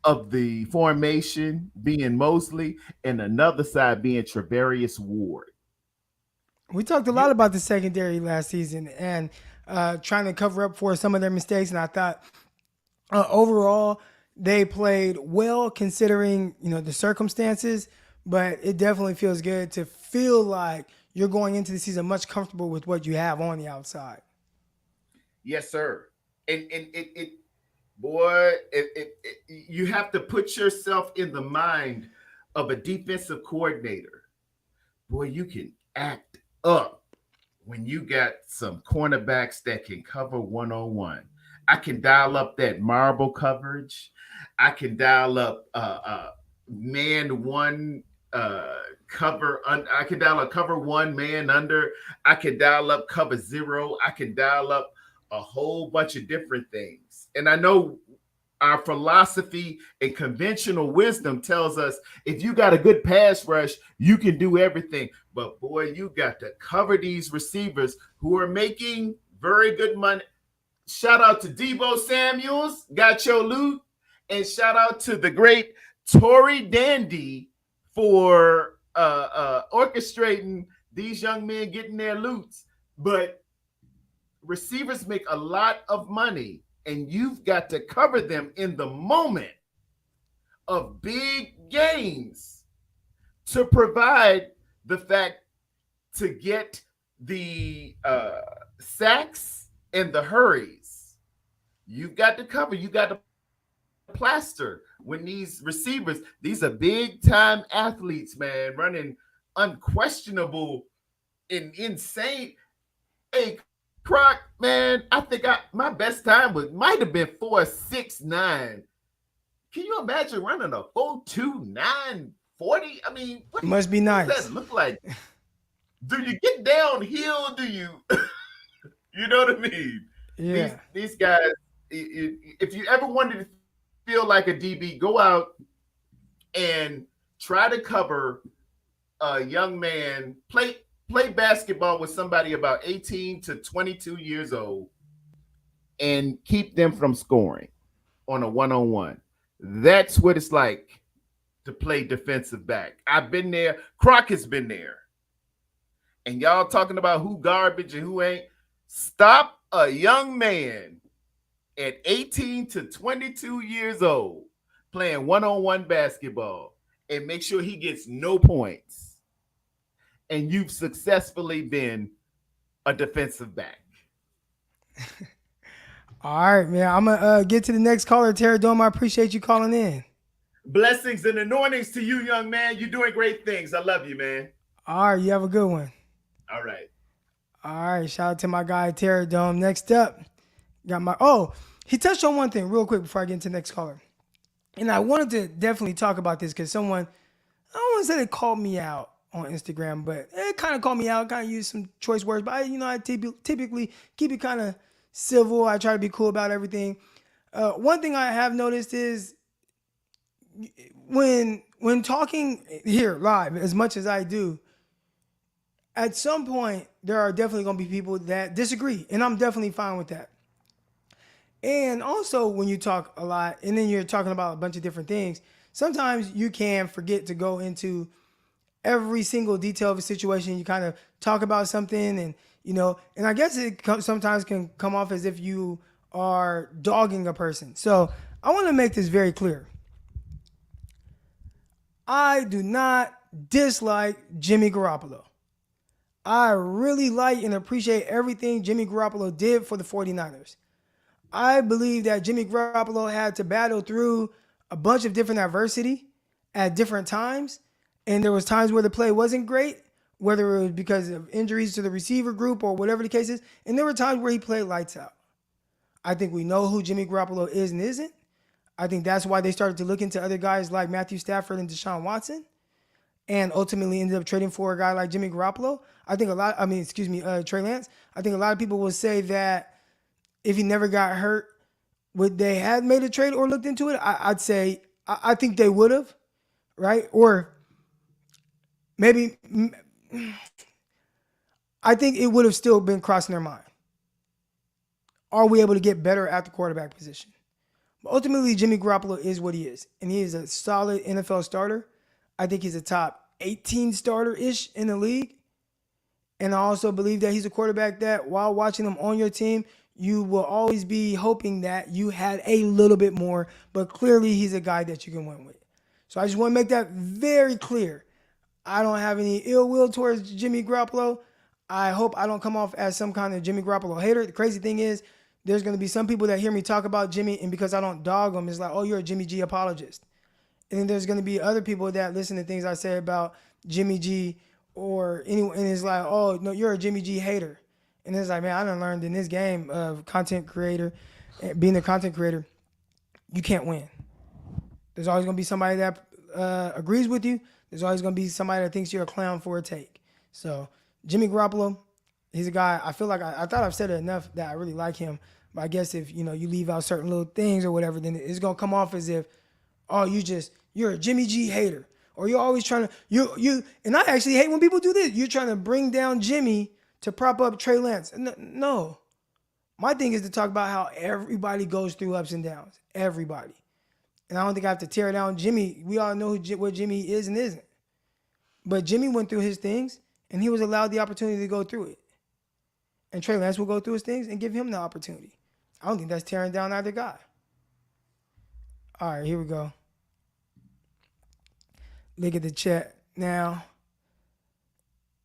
of the formation being Mosley and another side being Trevarius Ward. We talked a lot about the secondary last season and trying to cover up for some of their mistakes. And I thought overall they played well considering, the circumstances, but it definitely feels good to feel like you're going into the season much comfortable with what you have on the outside. Yes, sir. And it boy, you have to put yourself in the mind of a defensive coordinator. Boy, you can act up when you got some cornerbacks that can cover one-on-one. I can dial up that marble coverage. I can dial up man one cover. I can dial up cover one man under. I can dial up cover zero. I can dial up a whole bunch of different things. And I know our philosophy and conventional wisdom tells us if you got a good pass rush, you can do everything. But boy, you got to cover these receivers who are making very good money. Shout out to Debo Samuels, got your loot. And shout out to the great Tory Dandy for orchestrating these young men getting their loots. But receivers make a lot of money, and you've got to cover them in the moment of big games to provide the fact to get the sacks and the hurries. You've got to cover. You got to plaster when these receivers, these are big time athletes, man, running unquestionable and insane. Hey, Croc, man, I think my best time might have been 4.69. Can you imagine running a 4.29 40? I mean, what must be nice. Does that look like? Do you get downhill? Do you you know what I mean? Yeah. These guys, if you ever wanted to feel like a DB, go out and try to cover a young man, play basketball with somebody about 18 to 22 years old and keep them from scoring on a one-on-one. That's what it's like to play defensive back. I've been there. Croc has been there. And y'all talking about who garbage and who ain't. Stop a young man at 18 to 22 years old playing one-on-one basketball and make sure he gets no points. And you've successfully been a defensive back. All right, man. I'm going to get to the next caller, Terradome. I appreciate you calling in. Blessings and anointings to you, young man. You're doing great things. I love you, man. All right, you have a good one. All right. All right, shout out to my guy, Terradome. Next up, he touched on one thing real quick before I get into the next caller. And I wanted to definitely talk about this because someone, I don't want to say they called me out on Instagram, but it kind of called me out, kind of used some choice words. But I typically keep it kind of civil. I try to be cool about everything. One thing I have noticed is when talking here live, as much as I do, at some point, there are definitely going to be people that disagree, and I'm definitely fine with that. And also, when you talk a lot, and then you're talking about a bunch of different things, sometimes you can forget to go into every single detail of a situation. You kind of talk about something, and and I guess it sometimes can come off as if you are dogging a person. So I want to make this very clear. I do not dislike Jimmy Garoppolo. I really like and appreciate everything Jimmy Garoppolo did for the 49ers. I believe that Jimmy Garoppolo had to battle through a bunch of different adversity at different times. And there was times where the play wasn't great, whether it was because of injuries to the receiver group or whatever the case is. And there were times where he played lights out. I think we know who Jimmy Garoppolo is and isn't. I think that's why they started to look into other guys like Matthew Stafford and Deshaun Watson, and ultimately ended up trading for a guy like Jimmy Garoppolo. Trey Lance. I think a lot of people will say that if he never got hurt, would they have made a trade or looked into it? I'd say I think they would have, right? Or maybe I think it would have still been crossing their mind. Are we able to get better at the quarterback position? But ultimately, Jimmy Garoppolo is what he is, and he is a solid NFL starter. I think he's a top 18 starter-ish in the league. And I also believe that he's a quarterback that while watching him on your team, you will always be hoping that you had a little bit more, but clearly he's a guy that you can win with. So I just want to make that very clear. I don't have any ill will towards Jimmy Garoppolo. I hope I don't come off as some kind of Jimmy Garoppolo hater. The crazy thing is, there's going to be some people that hear me talk about Jimmy, and because I don't dog him, it's like, oh, you're a Jimmy G apologist. And then there's going to be other people that listen to things I say about Jimmy G or anyone, and it's like, oh, no, you're a Jimmy G hater. And it's like, man, I done learned in this game of being a content creator, you can't win. There's always going to be somebody that agrees with you. There's always going to be somebody that thinks you're a clown for a take. So Jimmy Garoppolo, he's a guy, I feel like I thought I've said it enough that I really like him. But I guess if, you leave out certain little things or whatever, then it's going to come off as if, oh, you're a Jimmy G hater. Or you're always trying to, and I actually hate when people do this. You're trying to bring down Jimmy to prop up Trey Lance. No. My thing is to talk about how everybody goes through ups and downs. Everybody. And I don't think I have to tear down Jimmy. We all know what Jimmy is and isn't. But Jimmy went through his things, and he was allowed the opportunity to go through it. And Trey Lance will go through his things and give him the opportunity. I don't think that's tearing down either guy. All right, here we go. Look at the chat now.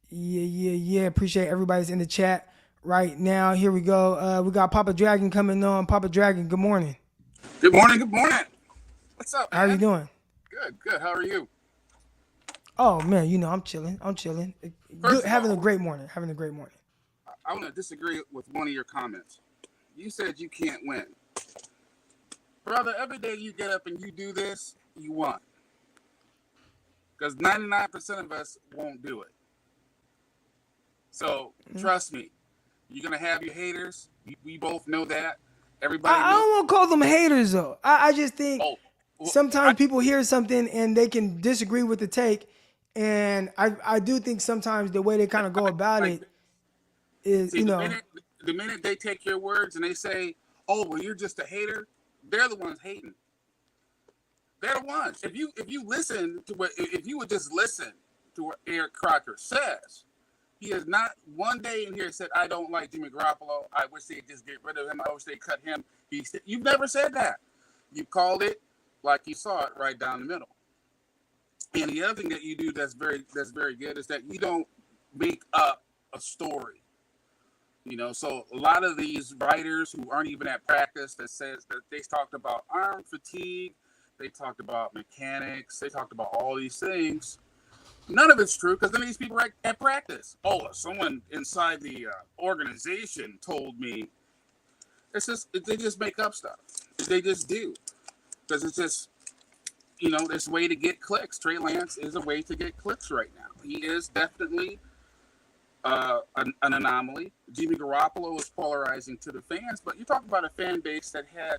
Yeah. Appreciate everybody's in the chat right now. Here we go. We got Papa Dragon coming on. Papa Dragon, good morning. Good morning. What's up, man? How are you doing? Good. How are you? Oh, man, I'm chilling. Having a great morning. I want to disagree with one of your comments. You said you can't win. Brother, every day you get up and you do this, you won. Because 99% of us won't do it. So, trust me, you're going to have your haters. We both know that. Everybody I don't want to call them haters, though. I just think sometimes people hear something and they can disagree with the take. And I do think sometimes the way they kind of go about it is, the minute they take your words and they say, oh, well, you're just a hater, they're the ones hating. They're the ones. If you listen to if you would just listen to what Eric Crocker says, he has not one day in here said, I don't like Jimmy Garoppolo. I wish they'd just get rid of him. I wish they'd cut him. You've never said that. You called it like you saw it right down the middle. And the other thing that you do that's very good is that you don't make up a story. So a lot of these writers who aren't even at practice that says that they talked about arm fatigue, they talked about mechanics, they talked about all these things. None of it's true because none of these people are at practice. Oh, someone inside the organization told me. They just make up stuff. They just do because it's just there's a way to get clicks. Trey Lance is a way to get clicks right now. He is definitely an anomaly. Jimmy Garoppolo is polarizing to the fans, but you talk about a fan base that had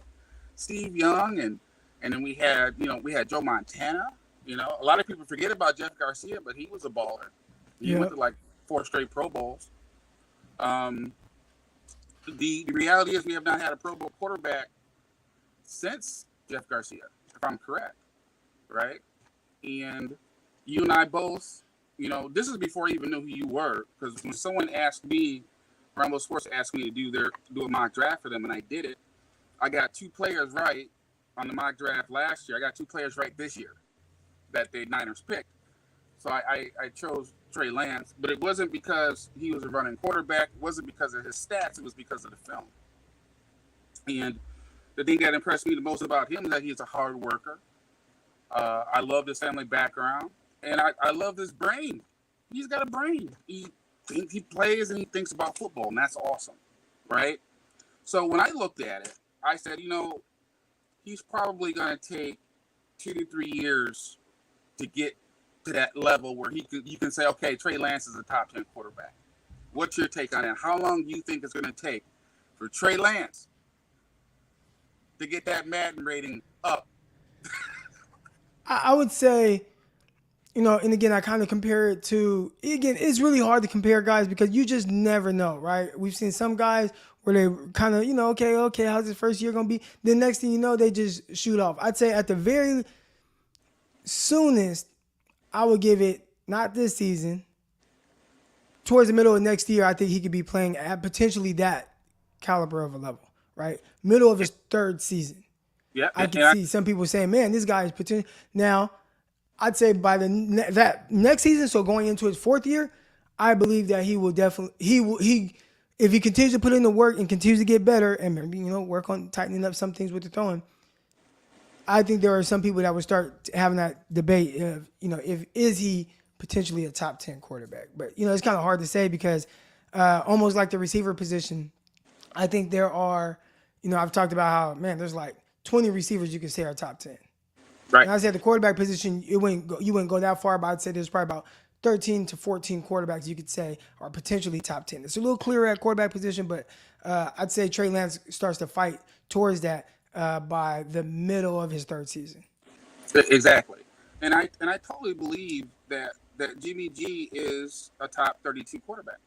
Steve Young and then we had Joe Montana. A lot of people forget about Jeff Garcia, but he was a baller. He went to like 4 straight Pro Bowls. The reality is we have not had a Pro Bowl quarterback since Jeff Garcia, if I'm correct. right? And you and I both, this is before I even knew who you were, because when someone asked me, Rumble Sports asked me to do a mock draft for them, and I did it. I got 2 players right on the mock draft last year. I got 2 players right this year that the Niners picked. So I chose Trey Lance, but it wasn't because he was a running quarterback. It wasn't because of his stats. It was because of the film. And the thing that impressed me the most about him is that he's a hard worker. I love his family background, and I love his brain. He's got a brain. He plays and he thinks about football, and that's awesome, right? So when I looked at it, I said, he's probably going to take 2 to 3 years to get to that level where you can say, okay, Trey Lance is a top 10 quarterback. What's your take on that? How long do you think it's going to take for Trey Lance to get that Madden rating up? I would say, and again, I kind of compare it to, again, it's really hard to compare guys because you just never know, right? We've seen some guys where they kind of, okay, how's his first year going to be? The next thing you know, they just shoot off. I'd say at the very soonest, I would give it, not this season, towards the middle of next year, I think he could be playing at potentially that caliber of a level, right? Middle of his 3rd season. Yeah, I can see some people saying, man, this guy is potential. Now, I'd say by that next season, so going into his 4th year, I believe that he will definitely, if he continues to put in the work and continues to get better and maybe, work on tightening up some things with the throwing, I think there are some people that would start having that debate of, is he potentially a top 10 quarterback? But, it's kind of hard to say because almost like the receiver position, I think there are, I've talked about how, man, there's like 20 receivers you could say are top 10. Right. And I said the quarterback position, you wouldn't go that far, but I'd say there's probably about 13 to 14 quarterbacks you could say are potentially top 10. It's a little clearer at quarterback position, but I'd say Trey Lance starts to fight towards that by the middle of his 3rd season. Exactly. And I totally believe that Jimmy G is a top 32 quarterback.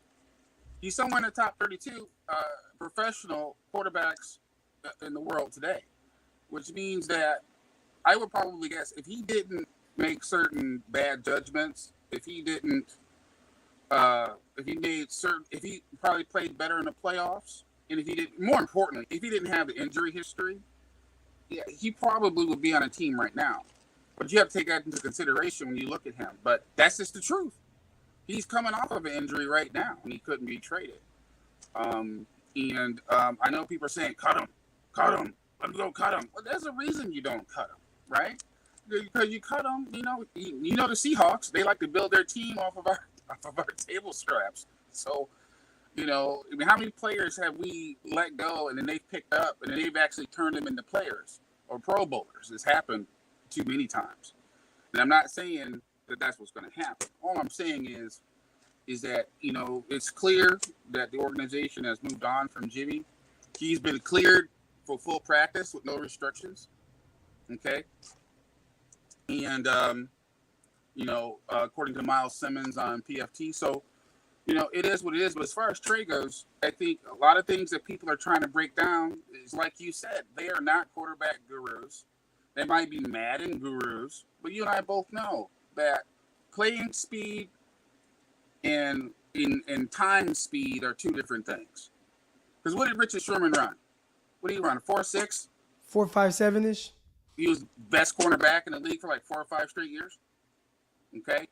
He's somewhere in the top 32 professional quarterbacks in the world today, which means that I would probably guess if he didn't make certain bad judgments, if he probably played better in the playoffs, and more importantly, if he didn't have the injury history, yeah, he probably would be on a team right now. But you have to take that into consideration when you look at him. But that's just the truth. He's coming off of an injury right now, and he couldn't be traded. I know people are saying, cut him, let me go cut him. Well, there's a reason you don't cut him, right? Because you cut them, the Seahawks, they like to build their team off of our table scraps. So, how many players have we let go and then they've picked up and then they've actually turned them into players or Pro Bowlers? It's happened too many times. And I'm not saying that that's what's going to happen. All I'm saying is that, it's clear that the organization has moved on from Jimmy. He's been cleared for full practice with no restrictions. Okay. And, according to Miles Simmons on PFT. So, it is what it is. But as far as Trey goes, I think a lot of things that people are trying to break down is, like you said, they are not quarterback gurus. They might be Madden gurus, but you and I both know that playing speed and time speed are 2 different things. Because what did Richard Sherman run? What did he run? 4.6? 4.57-ish. He was best cornerback in the league for like 4 or 5 straight years. Okay.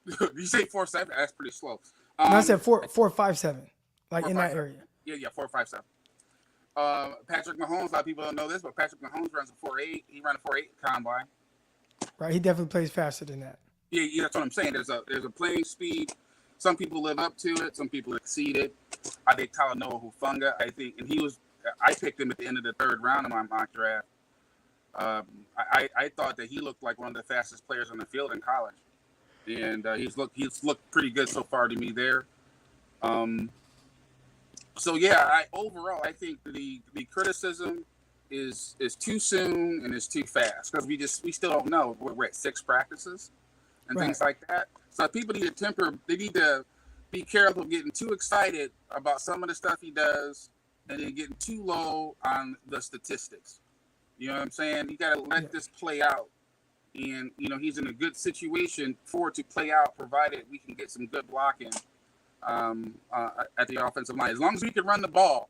You say 4.7? That's pretty slow. No, I said 4.57, like 4, in 5, that area. Yeah, 4.57. Patrick Mahomes, a lot of people don't know this, but Patrick Mahomes runs a 4.8. He ran a 4.8 combine. Right, he definitely plays faster than that. Yeah, that's what I'm saying. There's a playing speed. Some people live up to it. Some people exceed it. I think Talanoa Hufanga, I picked him at the end of the 3rd round of my mock draft. I thought that he looked like one of the fastest players on the field in college, and he's looked pretty good so far to me there. So yeah, overall I think the criticism is too soon and is too fast because we still don't know. We're at 6 practices and things like that. So people need to they need to be careful of getting too excited about some of the stuff he does and then getting too low on the statistics. You know what I'm saying? You got to let this play out And, he's in a good situation for it to play out, provided we can get some good blocking at the offensive line. As long as we can run the ball,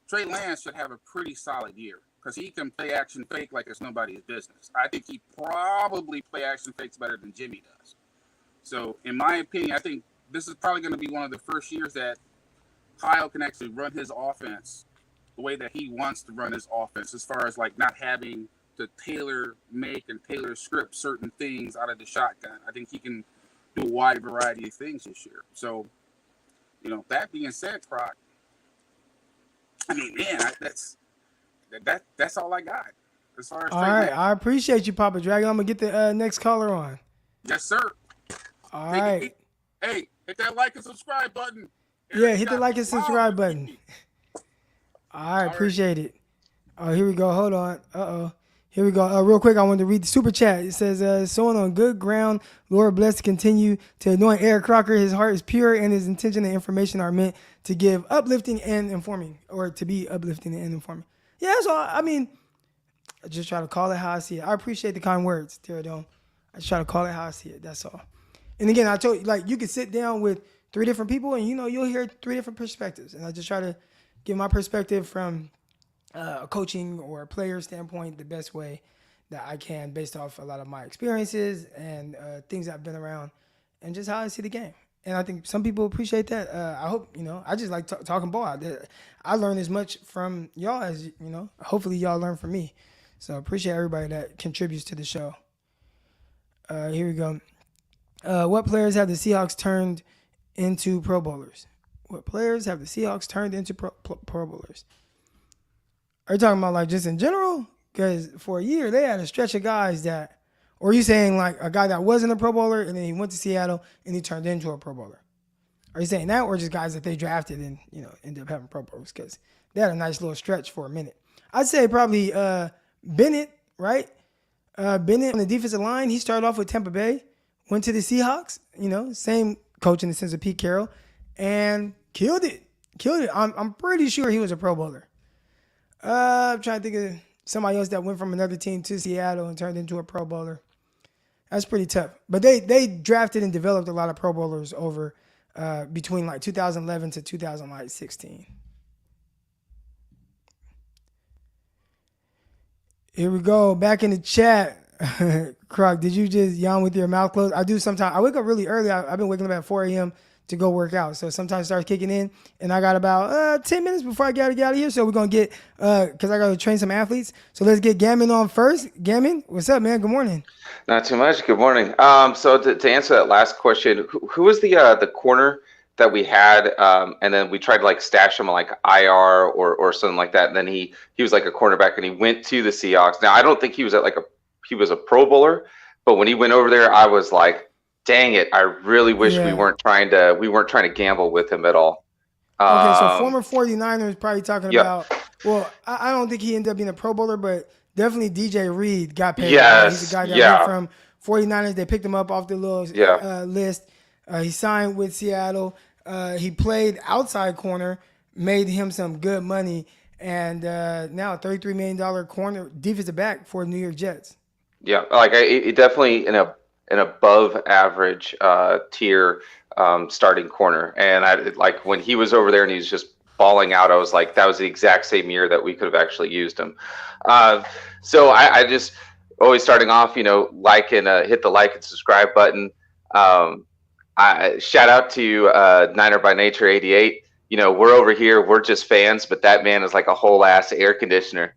Trey Lance should have a pretty solid year because he can play action fake like it's nobody's business. I think he probably play action fakes better than Jimmy does. So, in my opinion, I think this is probably going to be one of the first years that Kyle can actually run his offense the way that he wants to run his offense, as far as like not having to make and tailor script certain things out of the shotgun. I think he can do a wide variety of things this year. So, that being said, Croc, I mean, man, that's all I got as far as. All right, I appreciate you, Papa Dragon. I'm gonna get the next caller on. Yes, sir. All right. Hey, hit that like and subscribe button. Yeah, hit the like and subscribe button. All right, appreciate it. Oh, here we go. Hold on. Here we go. Real quick, I wanted to read the super chat. It says, "Sowing on good ground, Lord bless to continue to anoint Eric Crocker. His heart is pure, and his intention and information are meant to give uplifting and informing, or to be uplifting and informing." Yeah, so I mean, I just try to call it how I see it. I appreciate the kind words, Terradome. I just try to call it how I see it. That's all. And again, I told you, like, you could sit down with 3 different people, and you'll hear 3 different perspectives. And I just try to give my perspective from a coaching or a player standpoint the best way that I can, based off a lot of my experiences and things I've been around, and just how I see the game. And I think some people appreciate that. I hope, I just like talking ball. I learn as much from y'all as, hopefully y'all learn from me. So appreciate everybody that contributes to the show. Here we go. What players have the Seahawks turned into Pro Bowlers? What players have the Seahawks turned into Pro Bowlers? Are you talking about like just in general? Because for a year they had a stretch of guys that, or are you saying like a guy that wasn't a Pro Bowler and then he went to Seattle and he turned into a Pro Bowler? Are you saying that, or just guys that they drafted and ended up having Pro Bowlers? Because they had a nice little stretch for a minute. I'd say probably Bennett, right? Bennett on the defensive line. He started off with Tampa Bay, went to the Seahawks. Same coach in the sense of Pete Carroll, and killed it. I'm pretty sure he was a Pro Bowler. I'm trying to think of somebody else that went from another team to Seattle and turned into a Pro Bowler. That's pretty tough. But they drafted and developed a lot of Pro Bowlers over between like 2011 to 2016. Here we go. Back in the chat. Croc, did you just yawn with your mouth closed? I do sometimes. I wake up really early. I've been waking up at 4 a.m. to go work out. So sometimes it starts kicking in, and I got about 10 minutes before I gotta get out of here. So we're going to get, because I got to train some athletes. So let's get Gammon on first. Gammon, what's up, man? Good morning. Not too much. Good morning. So to answer that last question, who was the corner that we had, and then we tried to like stash him on like IR or something like that, and then he was like a cornerback, and he went to the Seahawks. Now I don't think he was he was a Pro Bowler, but when he went over there, I was like, dang it, I really wish we weren't trying to gamble with him at all. Okay, so former 49ers probably talking about, well, I don't think he ended up being a Pro Bowler, but definitely DJ Reed got paid. Yes, he's a guy that went from 49ers. They picked him up off the little list. He signed with Seattle. He played outside corner, made him some good money, and now a $33 million corner defensive back for the New York Jets. Yeah, like it definitely an above average tier starting corner, and I like when he was over there and he was just balling out. I was like, that was the exact same year that we could have actually used him. So I just always starting off, like and hit the like and subscribe button. Shout out to Niner by Nature 88. We're over here, we're just fans, but that man is like a whole ass air conditioner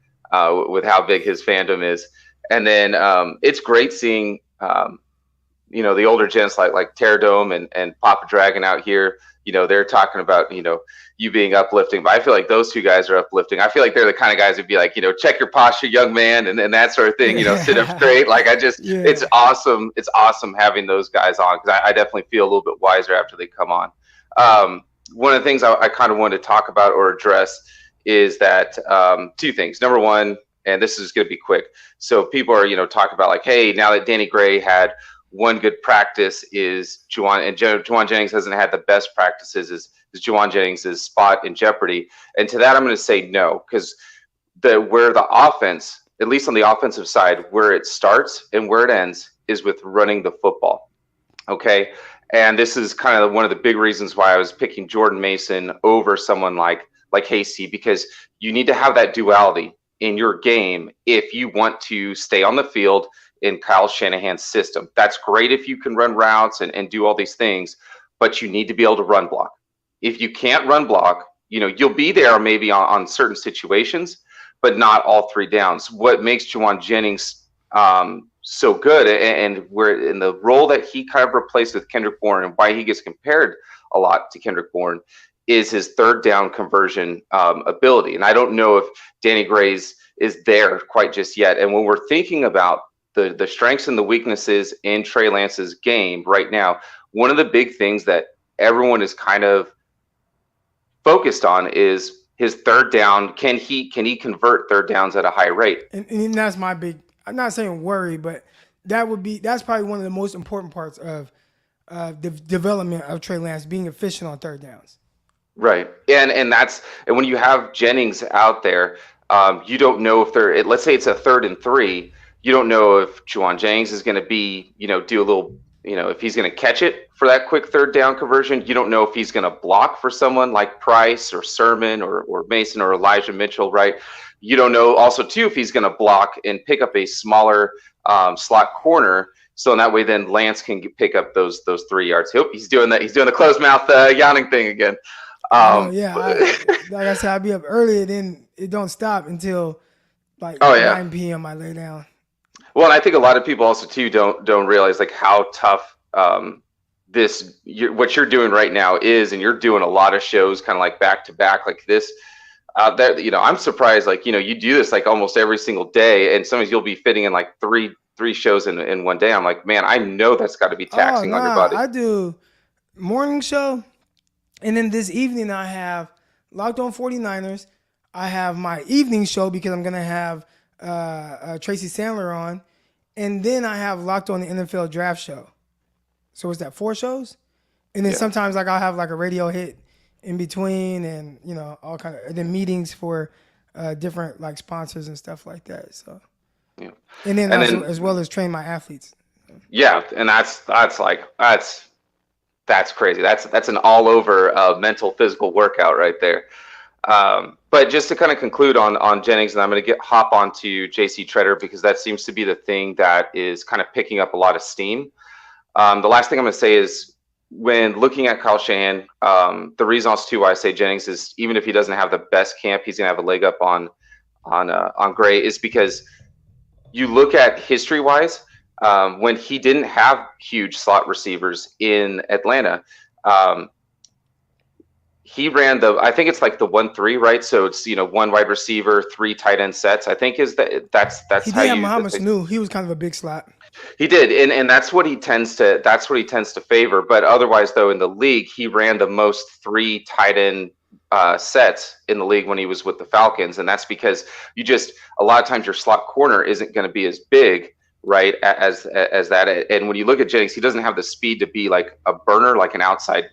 with how big his fandom is. And then it's great seeing, the older gents like Terradome and Papa Dragon out here. They're talking about, you being uplifting. But I feel like those two guys are uplifting. I feel like they're the kind of guys who'd be like, check your posture, young man, and that sort of thing. Sit up straight. Like it's awesome. It's awesome having those guys on, because I definitely feel a little bit wiser after they come on. One of the things I kind of wanted to talk about or address is that 2 things. Number one, and this is going to be quick. So people are, talking about like, hey, now that Danny Gray had one good practice, is Juwan Jennings hasn't had the best practices, is Juwan Jennings' spot in jeopardy? And to that, I'm going to say no, because where the offense at least on the offensive side, where it starts and where it ends is with running the football. Okay. And this is kind of one of the big reasons why I was picking Jordan Mason over someone like Hasty, because you need to have that duality in your game if you want to stay on the field in Kyle Shanahan's system. That's great if you can run routes and do all these things, but you need to be able to run block. If you can't run block, you'll be there maybe on certain situations, but not all three downs. What makes Juwan Jennings so good, and where in the role that he kind of replaced with Kendrick Bourne, and why he gets compared a lot to Kendrick Bourne, is his third down conversion ability. And I don't know if Danny Gray's is there quite just yet. And when we're thinking about the strengths and the weaknesses in Trey Lance's game right now, one of the big things that everyone is kind of focused on is his third down. Can he convert third downs at a high rate? And that's my big, I'm not saying worry, but that's probably one of the most important parts of the development of Trey Lance, being efficient on third downs. Right. And when you have Jennings out there, you don't know if let's say it's a 3rd and 3, you don't know if Juwan Jennings is going to be, do a little, if he's going to catch it for that quick third down conversion. You don't know if he's going to block for someone like Price or Sermon or Mason or Elijah Mitchell, right? You don't know also too if he's going to block and pick up a smaller slot corner. So in that way, then Lance can pick up those 3 yards. He's doing that. He's doing the closed mouth yawning thing again. Like I said, I'll be up early, then it don't stop until 9 p.m. I lay down. Well, and I think a lot of people also too don't realize like how tough what you're doing right now is, and you're doing a lot of shows kind of like back to back like this. I'm surprised, like, you do this like almost every single day, and sometimes you'll be fitting in like three shows in one day. I'm like, man, I know that's got to be taxing on your body. I do morning show, and then this evening I have Locked On 49ers. I have my evening show because I'm going to have Tracy Sandler on, and then I have Locked On the NFL Draft Show. So is that 4 shows? And then sometimes like I'll have like a radio hit in between, and all kind of, and then meetings for different like sponsors and stuff like that. So and then as well as train my athletes. Yeah, and that's crazy. That's an all over mental physical workout right there. But just to kind of conclude on Jennings, and I'm going to hop on to JC Tretter, because that seems to be the thing that is kind of picking up a lot of steam. The last thing I'm going to say is, when looking at Kyle Shanahan, the reason also too why I say Jennings is, even if he doesn't have the best camp, he's going to have a leg up on Gray, is because you look at history wise, when he didn't have huge slot receivers in Atlanta, he ran I think it's like the 1-3, right? So it's 1 wide receiver, 3 tight end sets. I think that's he how did have Muhammad Sanu. He was kind of a big slot. He did, and that's what he tends to favor. But otherwise, though, in the league, he ran the most 3 tight end sets in the league when he was with the Falcons, and that's because a lot of times your slot corner isn't going to be as big, right, as that. And when you look at Jennings, he doesn't have the speed to be like a burner, like an outside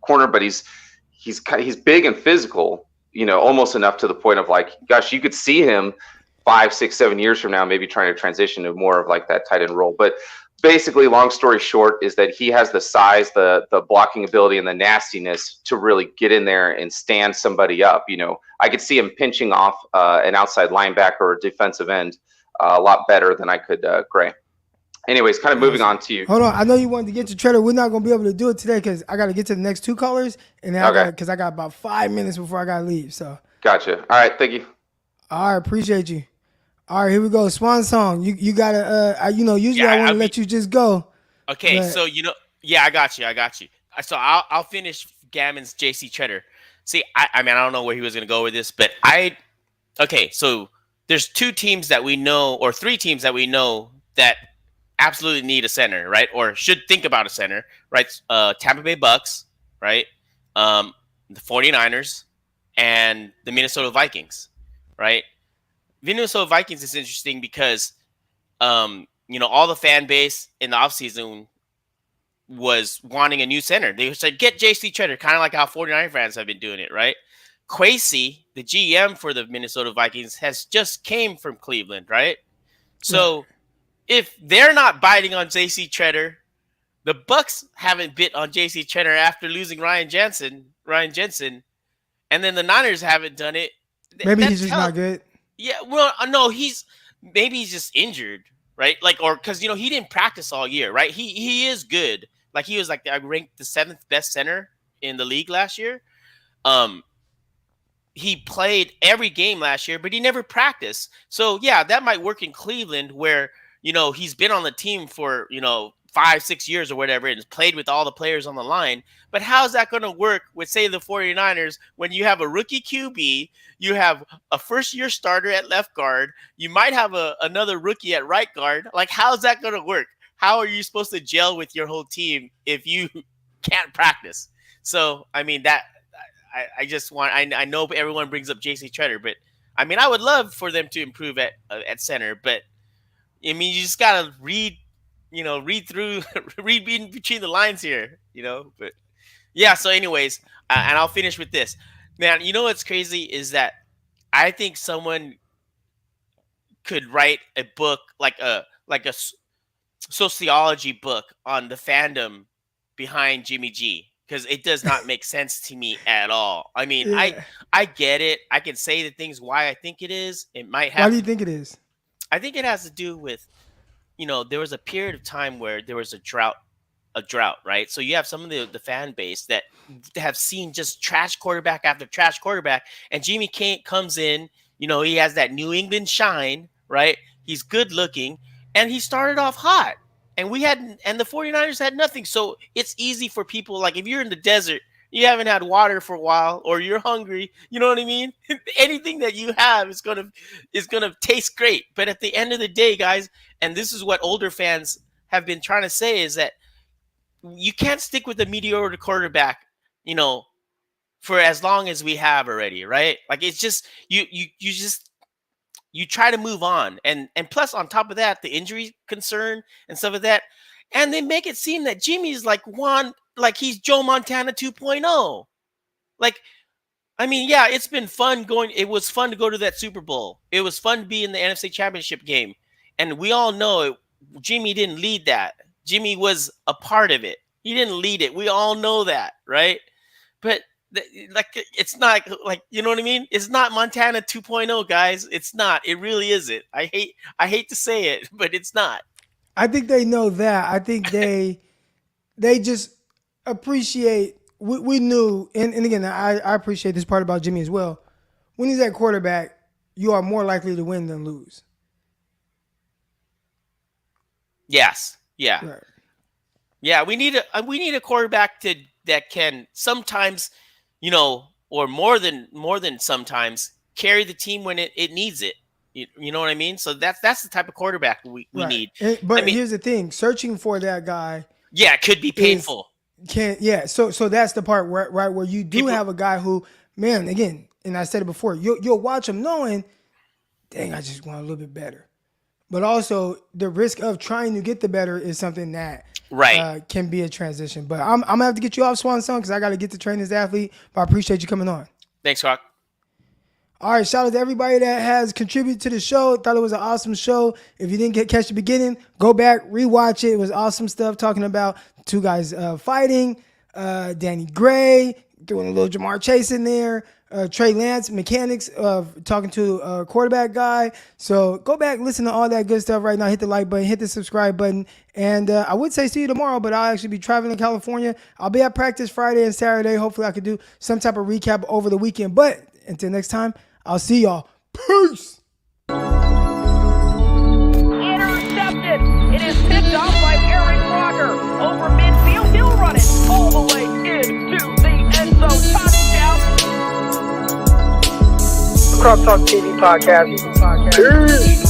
corner, but he's big and physical, almost enough to the point of like, gosh, you could see him 5, 6, 7 years from now, maybe trying to transition to more of like that tight end role. But basically, long story short, is that he has the size, the blocking ability, and the nastiness to really get in there and stand somebody up. I could see him pinching off an outside linebacker or defensive end a lot better than I could Gray. Anyways, kind of moving on to you. Hold on, I know you wanted to get to Tretter. We're not gonna be able to do it today because I got to get to the next 2 callers, and then because I got about 5 minutes before I gotta leave. So. Gotcha. All right, thank you. All right, appreciate you. All right, here we go. Swan song. You gotta usually I want to let you just go. Okay, but... so I got you. So I'll finish Gammon's JC Tretter. See, I don't know where he was gonna go with this, but so there's 2 teams that we know, or 3 teams that we know that absolutely need a center, right? Or should think about a center, right? Tampa Bay Bucks, right? The 49ers and the Minnesota Vikings, right? Minnesota Vikings is interesting because, all the fan base in the offseason was wanting a new center. They said, get JC Tretter, kind of like how 49 fans have been doing it, right? Kwesi, the GM for the Minnesota Vikings, has just came from Cleveland, right? So if they're not biting on J.C. Treader, the Bucs haven't bit on J.C. Treader after losing Ryan Jensen, and then the Niners haven't done it. Maybe he's just not good. Yeah, well, no, maybe he's just injured, right? Like, or because he didn't practice all year, right? He is good. Like he was like ranked the 7th best center in the league last year. He played every game last year, but he never practiced. So yeah, that might work in Cleveland where, he's been on the team for, 5-6 years or whatever and has played with all the players on the line. But how's that going to work with, say, the 49ers when you have a rookie QB, you have a first-year starter at left guard, you might have another rookie at right guard? Like, how's that going to work? How are you supposed to gel with your whole team if you can't practice? So, I mean, I just want – I know everyone brings up J.C. Treader, but, I mean, I would love for them to improve at center. But, I mean, you just got to read between the lines here, But, yeah, so anyways, and I'll finish with this. Man, what's crazy is that I think someone could write a book like a sociology book on the fandom behind Jimmy G, because it does not make sense to me at all. I mean, yeah. I get it. I can say the things why I think it is. It might have. Why do you think it is? I think it has to do with, there was a period of time where there was a drought, right? So you have some of the fan base that have seen just trash quarterback after trash quarterback, and Jimmy comes in, he has that New England shine, right? He's good looking, and he started off hot, and the 49ers had nothing. So it's easy for people, like if you're in the desert, you haven't had water for a while, or you're hungry, you know what I mean? Anything that you have is gonna taste great. But at the end of the day, guys, and this is what older fans have been trying to say, is that you can't stick with a mediocre quarterback, for as long as we have already, right? Like it's just you try to move on, and plus on top of that, the injury concern and stuff like that, and they make it seem that Jimmy's like he's Joe Montana 2.0. Like, I mean, yeah, it's been fun going. It was fun to go to that Super Bowl. It was fun to be in the NFC Championship game. And we all know Jimmy didn't lead that. Jimmy was a part of it. He didn't lead it. We all know that, right? But it's not like, you know what I mean? It's not Montana 2.0, guys. It's not. It really isn't. I hate to say it, but it's not. I think they know that. I think they just appreciate. We knew, and again, I appreciate this part about Jimmy as well. When he's at quarterback, you are more likely to win than lose. Yes. Yeah. Right. Yeah. We need a quarterback that can sometimes, or more than sometimes, carry the team when it needs it. You know what I mean? So that's the type of quarterback we right. need. But here's the thing: searching for that guy. Yeah, it could be painful. So that's the part where you do have a guy who, man, again, and I said it before, you'll watch him knowing, dang, I just want a little bit better. But also the risk of trying to get the better is something that can be a transition. But I'm gonna have to get you off Swan Song because I got to get to train this athlete. But I appreciate you coming on. Thanks, Hawk. All right, shout out to everybody that has contributed to the show. Thought it was an awesome show. If you didn't catch the beginning, go back, rewatch it. It was awesome stuff talking about two guys fighting. Danny Gray doing a little Jamar Chase in there. Trey Lance, mechanics of talking to a quarterback guy. So go back, listen to all that good stuff right now. Hit the like button, hit the subscribe button. And I would say see you tomorrow, but I'll actually be traveling to California. I'll be at practice Friday and Saturday. Hopefully I could do some type of recap over the weekend. But until next time, I'll see y'all. Peace. Intercepted. It is picked off by Aaron Rodgers over midfield. He'll run it all the way into the end zone. Touchdown. Crop Talk TV podcast. Peace.